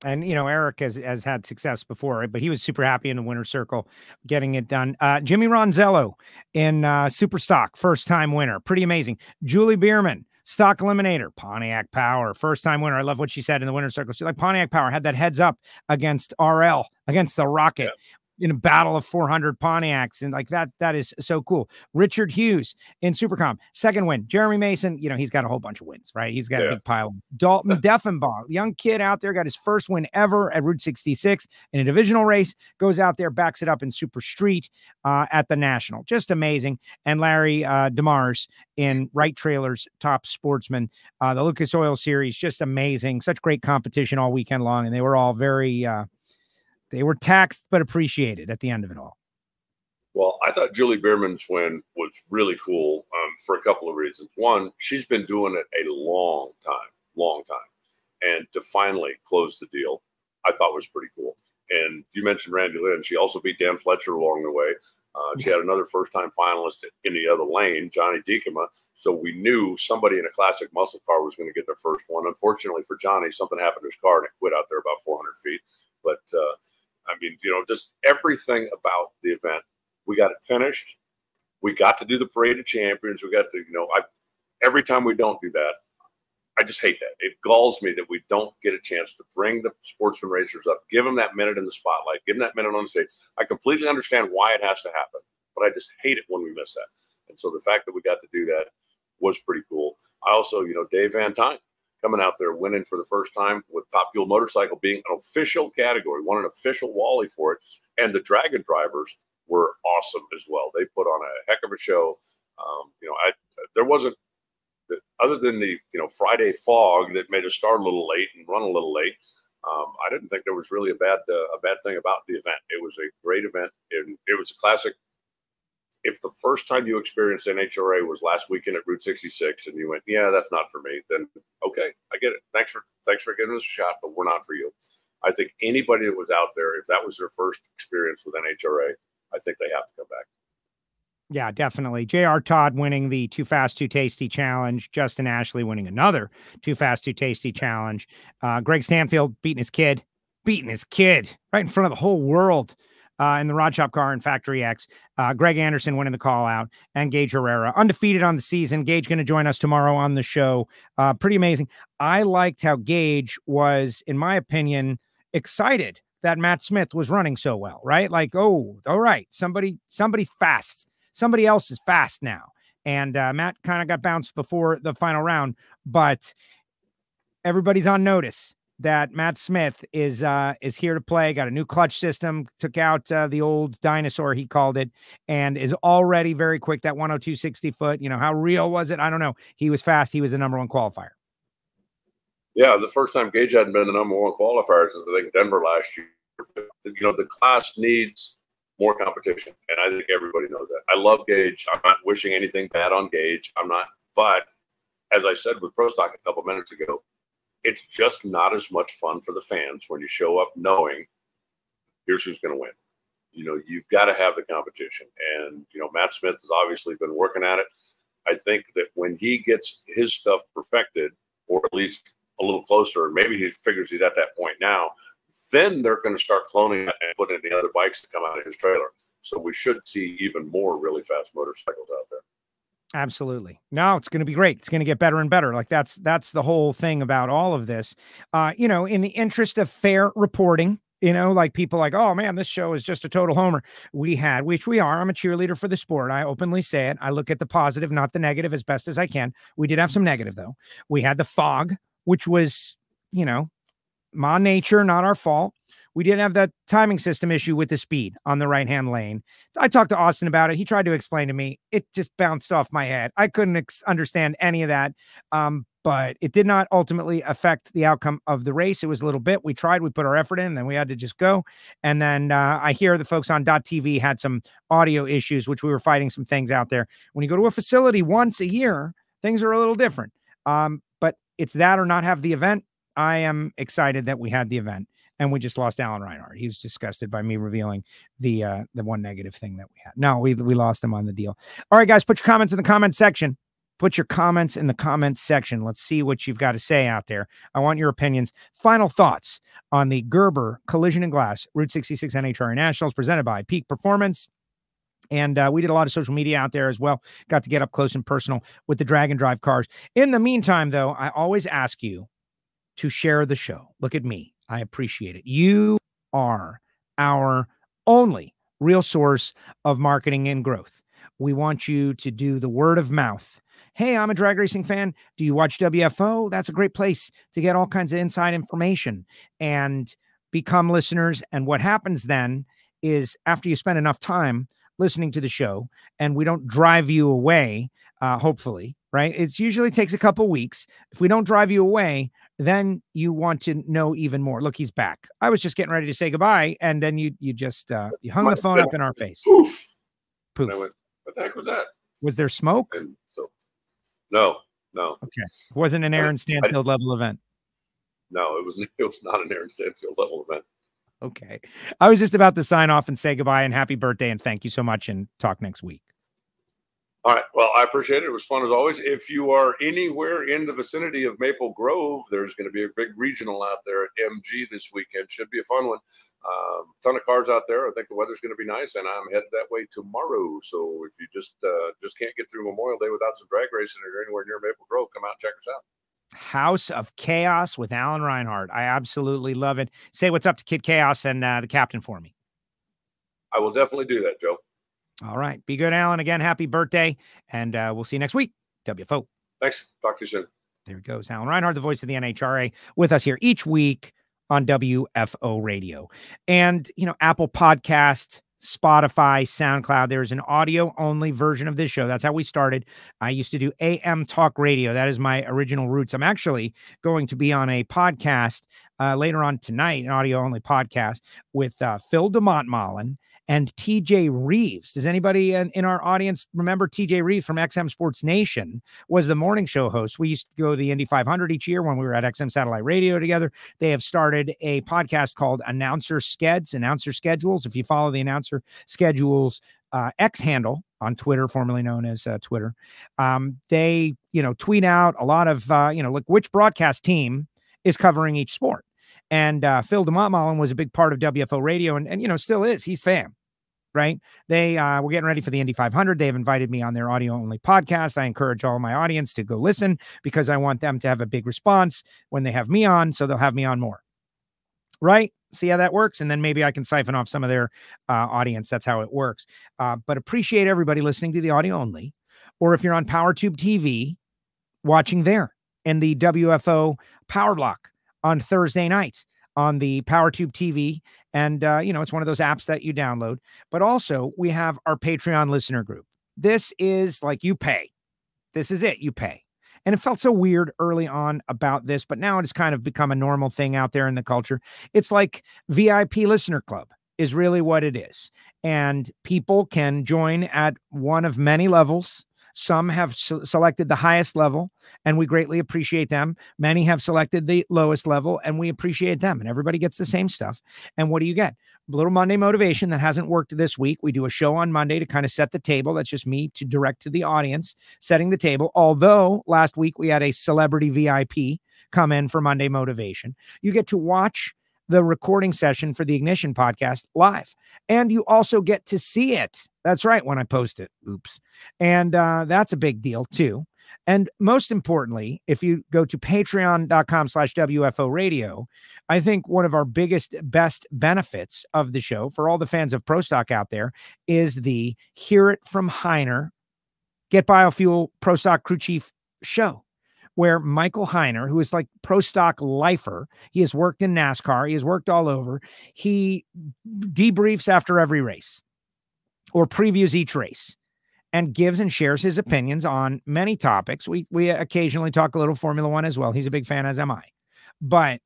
And, Eric has had success before, but he was super happy in the winner's circle getting it done. Jimmy Ronzello in Super Stock, first-time winner. Pretty amazing. Julie Bierman, Stock Eliminator, Pontiac Power, first-time winner. I love what she said in the winner's circle. She's like, Pontiac Power had that heads up against RL, against the Rocket. Yeah. In a battle of 400 Pontiacs, and like that is so cool. Richard Hughes in Supercom, second win. Jeremy Mason, he's got a whole bunch of wins, right? He's got a big pile. Dalton Deffenbaugh, young kid out there, got his first win ever at Route 66 in a divisional race, goes out there, backs it up in Super Street at the National. Just amazing. And Larry DeMars in Wright Trailers, top sportsman. The Lucas Oil Series, just amazing. Such great competition all weekend long, and they were all very they were taxed but appreciated at the end of it all. Well, I thought Julie Bierman's win was really cool for a couple of reasons. One, she's been doing it a long time. And to finally close the deal, I thought was pretty cool. And you mentioned Randy Lynn. She also beat Dan Fletcher along the way. She had another first-time finalist in the other lane, Johnny Diekema. So we knew somebody in a classic muscle car was going to get their first one. Unfortunately for Johnny, something happened to his car and it quit out there about 400 feet. But just everything about the event. We got it finished. We got to do the Parade of Champions. We got to, every time we don't do that, I just hate that. It galls me that we don't get a chance to bring the sportsman racers up, give them that minute in the spotlight, give them that minute on the stage. I completely understand why it has to happen, but I just hate it when we miss that. And so the fact that we got to do that was pretty cool. I also, Dave Van Tine coming out there, winning for the first time with Top Fuel Motorcycle being an official category, won an official Wally for it. And the Dragon drivers were awesome as well. They put on a heck of a show. There wasn't, other than the Friday fog that made us start a little late and run a little late. I didn't think there was really a bad thing about the event. It was a great event, and it was a classic if the first time you experienced NHRA was last weekend at Route 66 and you went, yeah, that's not for me, then okay, I get it. Thanks for giving us a shot, but we're not for you. I think anybody that was out there, if that was their first experience with NHRA, I think they have to come back. Yeah, definitely. J.R. Todd winning the Too Fast, Too Tasty challenge. Justin Ashley winning another Too Fast, Too Tasty challenge. Greg Stanfield beating his kid right in front of the whole world in the Rod Shop car in Factory X. Greg Anderson winning the call out, and Gaige Herrera undefeated on the season. Gaige going to join us tomorrow on the show. Pretty amazing. I liked how Gaige was, in my opinion, excited that Matt Smith was running so well, right? Like, oh, all right, somebody's fast. Somebody else is fast now. And Matt kind of got bounced before the final round, but everybody's on notice that Matt Smith is here to play, got a new clutch system, took out the old dinosaur, he called it, and is already very quick. That 102 60 foot, how real was it? I don't know. He was fast. He was the #1 qualifier. Yeah, the first time Gaige hadn't been the #1 qualifier is, I think, Denver last year. The class needs more competition, and I think everybody knows that. I love Gaige. I'm not wishing anything bad on Gaige. I'm not, but as I said with Pro Stock a couple minutes ago, it's just not as much fun for the fans when you show up knowing here's who's going to win. You've got to have the competition, and Matt Smith has obviously been working at it. I think that when he gets his stuff perfected, or at least a little closer, maybe he figures he's at that point now, then they're going to start cloning it and putting the other bikes to come out of his trailer. So we should see even more really fast motorcycles out there. Absolutely. No, it's going to be great. It's going to get better and better. Like that's the whole thing about all of this. In the interest of fair reporting, like people like, oh man, this show is just a total homer. Which we are. I'm a cheerleader for the sport. I openly say it. I look at the positive, not the negative, as best as I can. We did have some negative though. We had the fog, which was, Ma nature, not our fault. We didn't have that timing system issue with the speed on the right-hand lane. I talked to Austin about it. He tried to explain to me. It just bounced off my head. I couldn't understand any of that, but it did not ultimately affect the outcome of the race. It was a little bit. We tried. We put our effort in, then we had to just go. And then I hear the folks on .tv had some audio issues, which we were fighting some things out there. When you go to a facility once a year, things are a little different. But it's that or not have the event. I am excited that we had the event, and we just lost Alan Reinhart. He was disgusted by me revealing the one negative thing that we had. No, we lost him on the deal. All right, guys, put your comments in the comment section. Put your comments in the comments section. Let's see what you've got to say out there. I want your opinions. Final thoughts on the Gerber Collision and Glass Route 66 NHRA Nationals presented by Peak Performance. And we did a lot of social media out there as well. Got to get up close and personal with the drag and drive cars. In the meantime, though, I always ask you to share the show. Look at me. I appreciate it. You are our only real source of marketing and growth. We want you to do the word of mouth. Hey, I'm a drag racing fan. Do you watch WFO? That's a great place to get all kinds of inside information and become listeners. And what happens then is after you spend enough time listening to the show and we don't drive you away, hopefully, right? It usually takes a couple weeks. If we don't drive you away, then you want to know even more. Look, he's back. I was just getting ready to say goodbye, and then you just you hung the phone up in our face. Poof. Poof. And I went, what the heck was that? Was there smoke? And so, no. Okay. It wasn't an Aaron Stanfield level event. No, it was not an Aaron Stanfield level event. Okay. I was just about to sign off and say goodbye and happy birthday and thank you so much, and talk next week. All right. Well, I appreciate it. It was fun as always. If you are anywhere in the vicinity of Maple Grove, there's going to be a big regional out there at MG this weekend. Should be a fun one. Ton of cars out there. I think the weather's going to be nice, and I'm headed that way tomorrow. So if you just can't get through Memorial Day without some drag racing or you're anywhere near Maple Grove, come out and check us out. House of Chaos with Alan Reinhart. I absolutely love it. Say what's up to Kid Chaos and the captain for me. I will definitely do that, Joe. All right. Be good, Alan. Again, happy birthday. And we'll see you next week. WFO. Thanks. Talk to you soon. There it goes. Alan Reinhart, the voice of the NHRA, with us here each week on WFO Radio. And, Apple Podcast, Spotify, SoundCloud. There's an audio-only version of this show. That's how we started. I used to do AM talk radio. That is my original roots. I'm actually going to be on a podcast later on tonight, an audio-only podcast with Phil DeMontmollin and TJ Reeves. Does anybody in our audience remember TJ Reeves from XM Sports Nation? Was the morning show host. We used to go to the Indy 500 each year when we were at XM Satellite Radio together. They have started a podcast called Announcer Schedules. If you follow the Announcer Schedules X handle on Twitter, formerly known as Twitter, they, tweet out a lot of, like which broadcast team is covering each sport. And Phil DeMontmollin was a big part of WFO Radio and still is. He's fam, right? They were getting ready for the Indy 500. They have invited me on their audio-only podcast. I encourage all my audience to go listen because I want them to have a big response when they have me on, so they'll have me on more, right? See how that works? And then maybe I can siphon off some of their audience. That's how it works. But appreciate everybody listening to the audio only. Or if you're on PowerTube TV, watching there in the WFO Power Block on Thursday nights on the PowerTube TV. And, it's one of those apps that you download. But also we have our Patreon listener group. This is like you pay. This is it. You pay. And it felt so weird early on about this, but now it's kind of become a normal thing out there in the culture. It's like VIP Listener Club is really what it is. And people can join at one of many levels. Some have selected the highest level, and we greatly appreciate them. Many have selected the lowest level, and we appreciate them. And everybody gets the same stuff. And what do you get? A little Monday motivation that hasn't worked this week. We do a show on Monday to kind of set the table. That's just me to direct to the audience, setting the table. Although last week we had a celebrity VIP come in for Monday motivation. You get to watch the recording session for the Ignition podcast live. And you also get to see it. That's right, when I post it. Oops. And that's a big deal too. And most importantly, if you go to patreon.com/WFO radio, I think one of our best benefits of the show for all the fans of Pro Stock out there is the Hear It From Heiner, Get Biofuel Pro Stock Crew Chief show, where Michael Heiner, who is like Pro Stock lifer, he has worked in NASCAR, he has worked all over, he debriefs after every race or previews each race and gives and shares his opinions on many topics. We occasionally talk a little Formula One as well. He's a big fan, as am I. But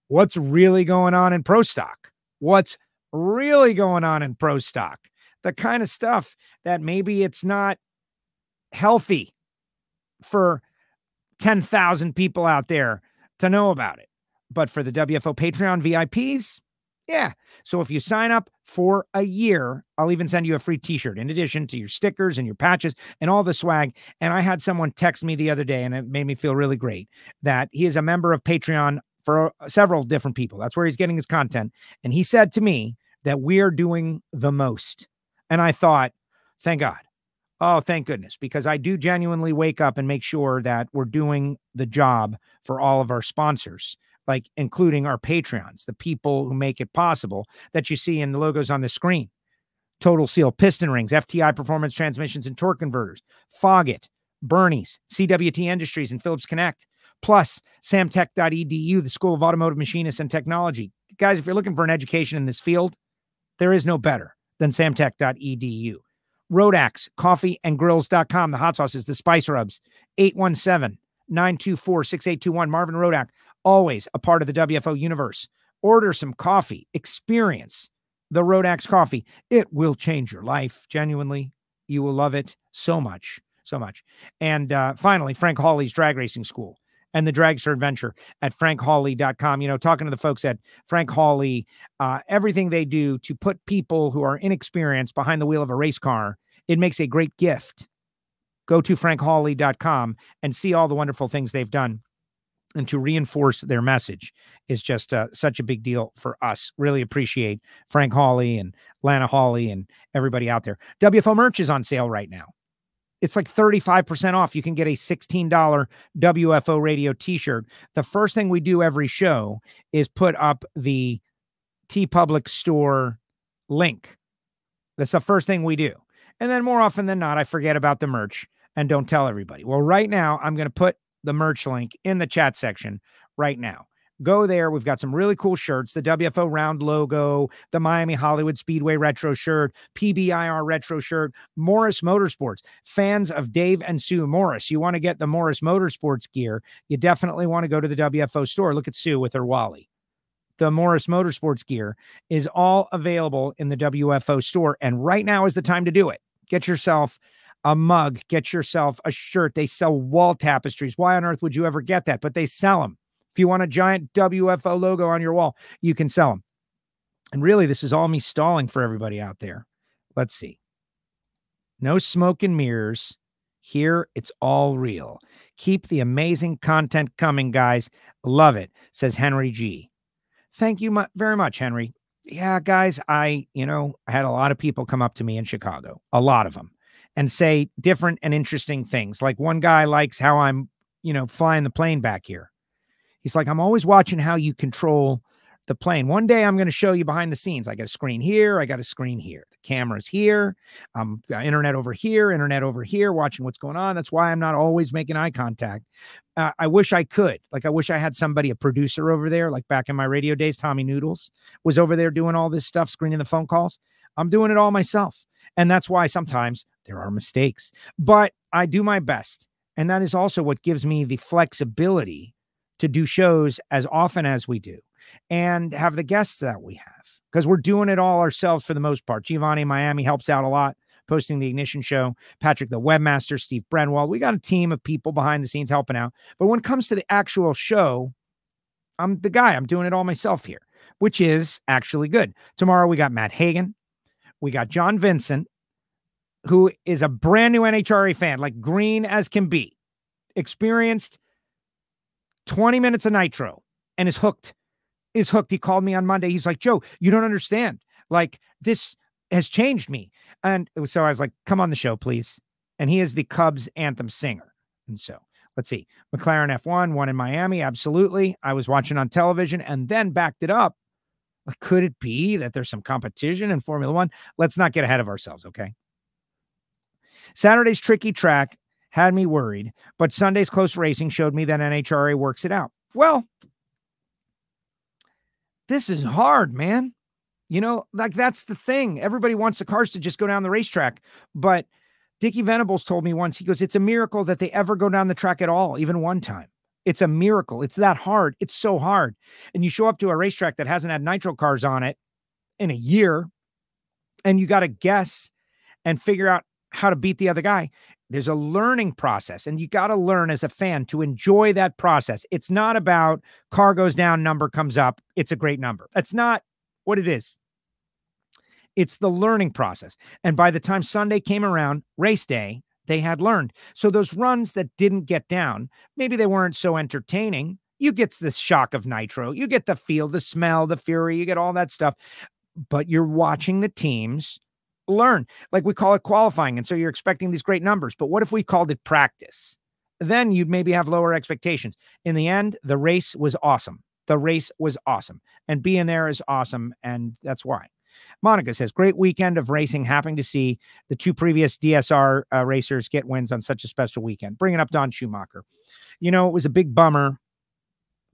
what's really going on in Pro Stock? What's really going on in Pro Stock? The kind of stuff that maybe it's not healthy for 10,000 people out there to know about it. But for the WFO Patreon VIPs, yeah. So if you sign up for a year, I'll even send you a free t-shirt in addition to your stickers and your patches and all the swag. And I had someone text me the other day, and it made me feel really great, that he is a member of Patreon for several different people. That's where he's getting his content. And he said to me that we are doing the most. And I thought, thank God. Oh, thank goodness, because I do genuinely wake up and make sure that we're doing the job for all of our sponsors, like including our Patreons, the people who make it possible that you see in the logos on the screen. Total Seal Piston Rings, FTI Performance Transmissions and Torque Converters, Foggett, Bernie's, CWT Industries, and Phillips Connect, plus samtech.edu, the School of Automotive Machinists and Technology. Guys, if you're looking for an education in this field, there is no better than samtech.edu. Rodax, coffeeandgrills.com. The hot sauces, the spice rubs, 817-924-6821. Marvin Rodak, always a part of the WFO universe. Order some coffee. Experience the Rodax coffee. It will change your life. Genuinely, you will love it so much, so much. And finally, Frank Hawley's Drag Racing School and the Dragster Adventure at frankhawley.com. You know, talking to the folks at Frank Hawley, everything they do to put people who are inexperienced behind the wheel of a race car, it makes a great gift. Go to frankhawley.com and see all the wonderful things they've done. And to reinforce their message is just such a big deal for us. Really appreciate Frank Hawley and Lana Hawley and everybody out there. WFO merch is on sale right now. It's like 35% off. You can get a $16 WFO radio t-shirt. The first thing we do every show is put up the TeePublic store link. That's the first thing we do. And then more often than not, I forget about the merch and don't tell everybody. Well, right now, I'm going to put the merch link in the chat section right now. Go there. We've got some really cool shirts, the WFO round logo, the Miami Hollywood Speedway retro shirt, PBIR retro shirt, Morris Motorsports. Fans of Dave and Sue Morris, you want to get the Morris Motorsports gear, you definitely want to go to the WFO store. Look at Sue with her Wally. the Morris Motorsports gear is all available in the WFO store. And right now is the time to do it. Get yourself a mug, get yourself a shirt. They sell wall tapestries. Why on earth would you ever get that? But they sell them. If you want a giant WFO logo on your wall, you can sell them. And really, this is all me stalling for everybody out there. Let's see. No smoke and mirrors. Here, it's all real. Keep the amazing content coming, guys. Love it, says Henry G. Thank you very much, Henry. Yeah, guys, I had a lot of people come up to me in Chicago, a lot of them, and say different and interesting things. Like one guy likes how I'm, flying the plane back here. He's like, I'm always watching how you control the plane. One day I'm going to show you behind the scenes. I got a screen here. I got a screen here. The camera's here. Got internet over here, watching what's going on. That's why I'm not always making eye contact. I wish I could. Like, I wish I had somebody, a producer over there, like back in my radio days, Tommy Noodles was over there doing all this stuff, screening the phone calls. I'm doing it all myself. And that's why sometimes there are mistakes, but I do my best. And that is also what gives me the flexibility to do shows as often as we do and have the guests that we have, because we're doing it all ourselves for the most part. Giovanni in Miami helps out a lot, posting the Ignition Show. Patrick, the webmaster, Steve Brenwald. We got a team of people behind the scenes helping out. But when it comes to the actual show, I'm the guy. I'm doing it all myself here, which is actually good. Tomorrow we got Matt Hagan. We got John Vincent, who is a brand new NHRA fan, like green as can be, experienced 20 minutes of nitro and is hooked. He called me on Monday. He's like, Joe, you don't understand. Like, this has changed me. And so I was like, come on the show, please. And he is the Cubs anthem singer. And so let's see. McLaren F1, one in Miami. Absolutely. I was watching on television and then backed it up. Could it be that there's some competition in Formula One? Let's not get ahead of ourselves. Okay. Saturday's tricky track had me worried, but Sunday's close racing showed me that NHRA works it out. Well, this is hard, man. Like, that's the thing. Everybody wants the cars to just go down the racetrack. But Dickie Venables told me once, he goes, it's a miracle that they ever go down the track at all, even one time. It's a miracle. It's that hard. It's so hard. And you show up to a racetrack that hasn't had nitro cars on it in a year, and you got to guess and figure out how to beat the other guy. There's a learning process, and you got to learn as a fan to enjoy that process. It's not about car goes down, number comes up. It's a great number. That's not what it is. It's the learning process. And by the time Sunday came around, race day, they had learned. So those runs that didn't get down, maybe they weren't so entertaining. You get this shock of nitro. You get the feel, the smell, the fury. You get all that stuff. But you're watching the teams learn. Like, we call it qualifying. And so you're expecting these great numbers. But what if we called it practice? Then you'd maybe have lower expectations. In the end, the race was awesome. The race was awesome. And being there is awesome. And that's why. Monica says, great weekend of racing. Happy to see the two previous DSR racers get wins on such a special weekend. Bringing up Don Schumacher. It was a big bummer.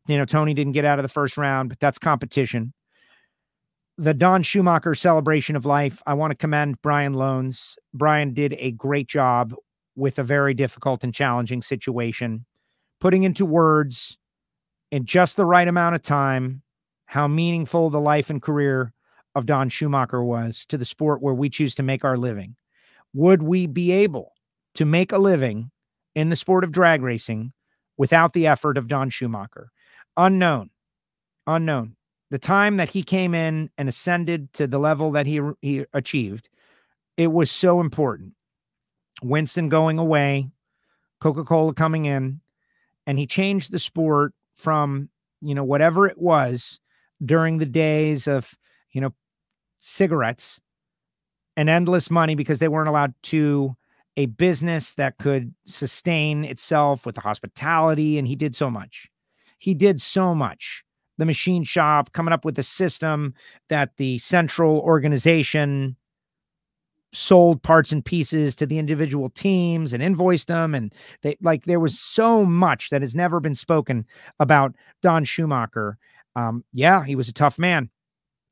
Tony didn't get out of the first round, but that's competition. The Don Schumacher celebration of life. I want to commend Brian Loans. Brian did a great job with a very difficult and challenging situation, putting into words in just the right amount of time how meaningful the life and career of Don Schumacher was to the sport where we choose to make our living. Would we be able to make a living in the sport of drag racing without the effort of Don Schumacher? Unknown. The time that he came in and ascended to the level that he achieved, it was so important. Winston going away, Coca-Cola coming in, and he changed the sport from, whatever it was during the days of, cigarettes and endless money because they weren't allowed to, a business that could sustain itself with the hospitality. And he did so much. The machine shop, coming up with a system that the central organization sold parts and pieces to the individual teams and invoiced them. And there was so much that has never been spoken about Don Schumacher. He was a tough man.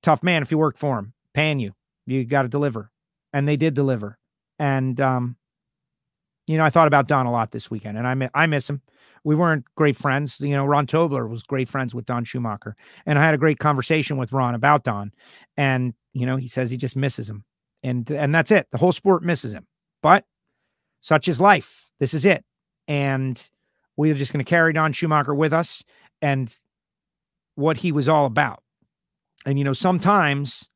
If you worked for him, paying you got to deliver. And they did deliver. And, I thought about Don a lot this weekend, and I miss him. We weren't great friends. Ron Tobler was great friends with Don Schumacher, and I had a great conversation with Ron about Don, and he says he just misses him, and that's it. The whole sport misses him, but such is life. This is it, and we're just going to carry Don Schumacher with us and what he was all about. And sometimes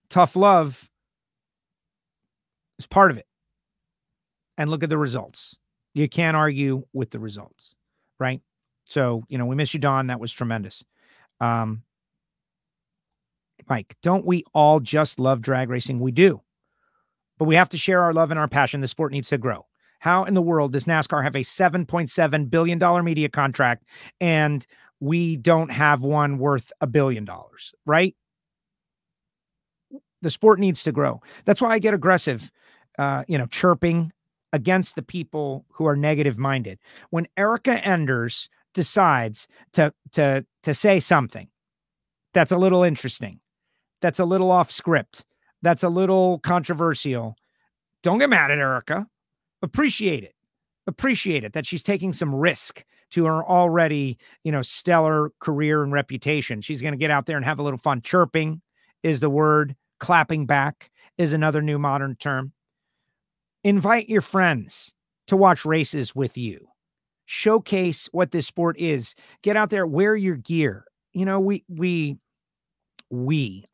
tough love is part of it. And look at the results. You can't argue with the results, right? So, we miss you, Don. That was tremendous. Mike, don't we all just love drag racing? We do. But we have to share our love and our passion. The sport needs to grow. How in the world does NASCAR have a $7.7 billion media contract and we don't have one worth $1 billion, right? The sport needs to grow. That's why I get aggressive, chirping against the people who are negative minded. When Erica Enders decides to say something that's a little interesting, that's a little off script, that's a little controversial, don't get mad at Erica. Appreciate it. Appreciate it that she's taking some risk to her already, stellar career and reputation. She's going to get out there and have a little fun. Chirping is the word. Clapping back is another new modern term. Invite your friends to watch races with you. Showcase what this sport is. Get out there, wear your gear.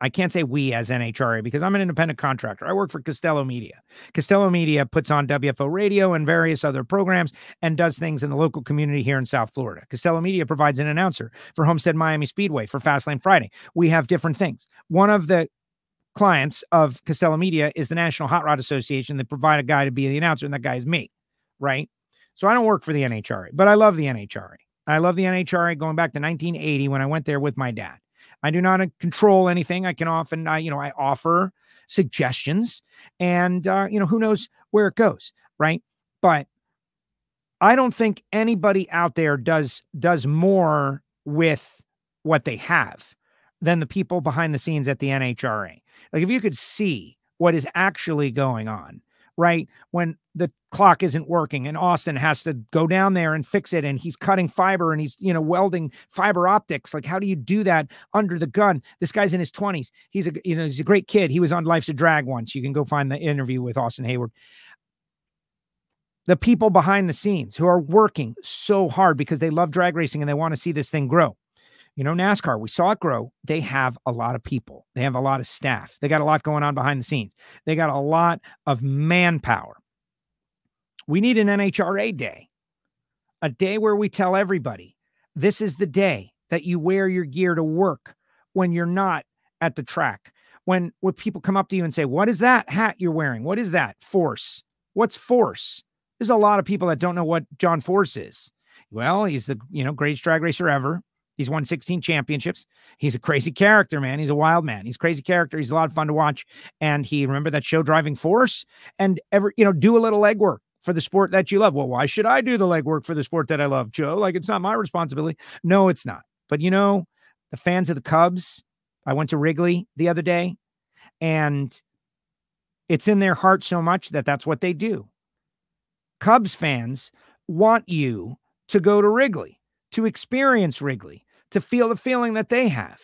I can't say we as NHRA because I'm an independent contractor. I work for Castello Media. Castello Media puts on WFO Radio and various other programs and does things in the local community here in South Florida. Castello Media provides an announcer for Homestead Miami Speedway, for Fastlane Friday. We have different things. One of the clients of Castello Media is the National Hot Rod Association that provide a guy to be the announcer, and that guy is me, right? So I don't work for the NHRA, but I love the NHRA. I love the NHRA going back to 1980 when I went there with my dad. I do not control anything. I can often, I offer suggestions and, who knows where it goes, right? But I don't think anybody out there does more with what they have than the people behind the scenes at the NHRA. Like if you could see what is actually going on, right? When the clock isn't working and Austin has to go down there and fix it and he's cutting fiber and he's, welding fiber optics. Like, how do you do that under the gun? This guy's in his 20s. He's a great kid. He was on Life's a Drag once. You can go find the interview with Austin Hayward. The people behind the scenes who are working so hard because they love drag racing and they want to see this thing grow. NASCAR, we saw it grow. They have a lot of people. They have a lot of staff. They got a lot going on behind the scenes. They got a lot of manpower. We need an NHRA day, a day where we tell everybody, this is the day that you wear your gear to work when you're not at the track. When people come up to you and say, what is that hat you're wearing? What is that? Force. What's Force? There's a lot of people that don't know what John Force is. Well, he's the, greatest drag racer ever. He's won 16 championships. He's a crazy character, man. He's a wild man. He's a crazy character. He's a lot of fun to watch. And remember that show Driving Force? And do a little legwork for the sport that you love. Well, why should I do the legwork for the sport that I love, Joe? Like, it's not my responsibility. No, it's not. But the fans of the Cubs, I went to Wrigley the other day, and it's in their heart so much that that's what they do. Cubs fans want you to go to Wrigley, to experience Wrigley, to feel the feeling that they have.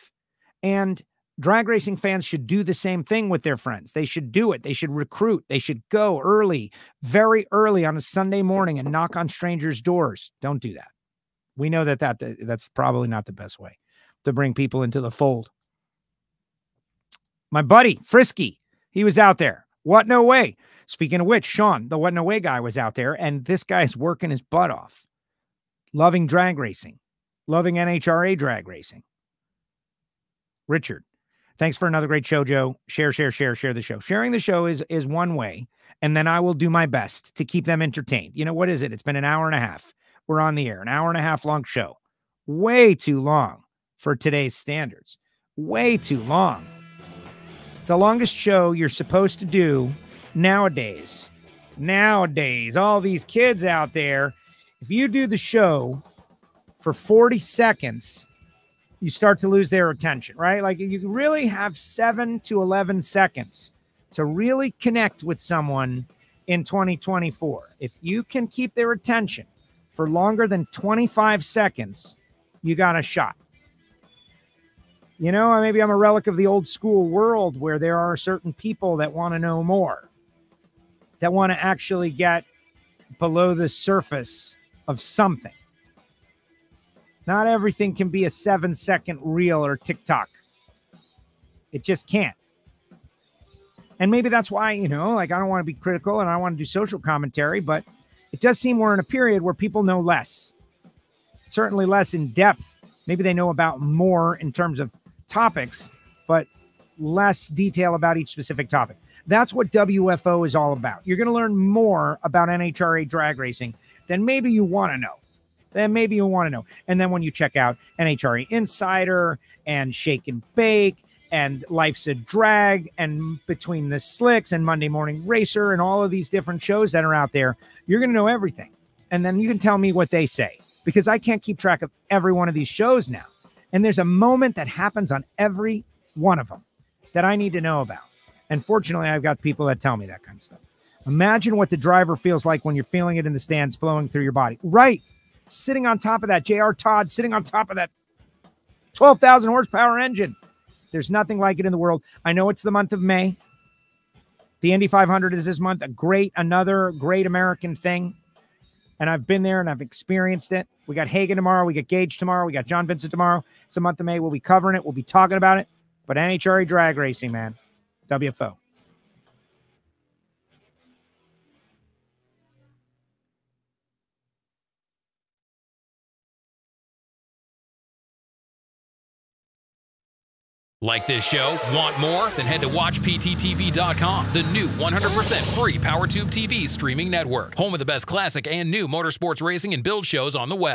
And drag racing fans should do the same thing with their friends. They should do it. They should recruit. They should go early, very early on a Sunday morning and knock on strangers' doors. Don't do that. We know that's probably not the best way to bring people into the fold. My buddy, Frisky, he was out there. What No Way. Speaking of which, Sean, the What No Way guy, was out there, and this guy's working his butt off. Loving drag racing. Loving NHRA drag racing. Richard, thanks for another great show, Joe. Share the show. Sharing the show is one way, and then I will do my best to keep them entertained. What is it? It's been an hour and a half. We're on the air. An hour and a half long show. Way too long for today's standards. Way too long. The longest show you're supposed to do nowadays, all these kids out there, if you do the show for 40 seconds, you start to lose their attention, right? Like, you really have 7 to 11 seconds to really connect with someone in 2024. If you can keep their attention for longer than 25 seconds, you got a shot. You know, maybe I'm a relic of the old school world where there are certain people that want to know more, that want to actually get below the surface of something. Not everything can be a 7-second reel or TikTok. It just can't. And maybe that's why, you know, like I don't want to be critical and I don't want to do social commentary, but it does seem we're in a period where people know less, certainly less in depth. Maybe they know about more in terms of topics, but less detail about each specific topic. That's what WFO is all about. You're going to learn more about NHRA drag racing than maybe you want to know. And then when you check out NHRA Insider and Shake and Bake and Life's a Drag and Between the Slicks and Monday Morning Racer and all of these different shows that are out there, you're going to know everything. And then you can tell me what they say, because I can't keep track of every one of these shows now. And there's a moment that happens on every one of them that I need to know about. And fortunately, I've got people that tell me that kind of stuff. Imagine what the driver feels like when you're feeling it in the stands flowing through your body. Right. Sitting on top of that, J.R. Todd, sitting on top of that 12,000 horsepower engine. There's nothing like it in the world. I know it's the month of May. The Indy 500 is this month. Another great American thing. And I've been there and I've experienced it. We got Hagan tomorrow. We got Gaige tomorrow. We got John Vincent tomorrow. It's the month of May. We'll be covering it. We'll be talking about it. But NHRA drag racing, man. WFO. Like this show? Want more? Then head to WatchPTTV.com, the new 100% free PowerTube TV streaming network. Home of the best classic and new motorsports racing and build shows on the web.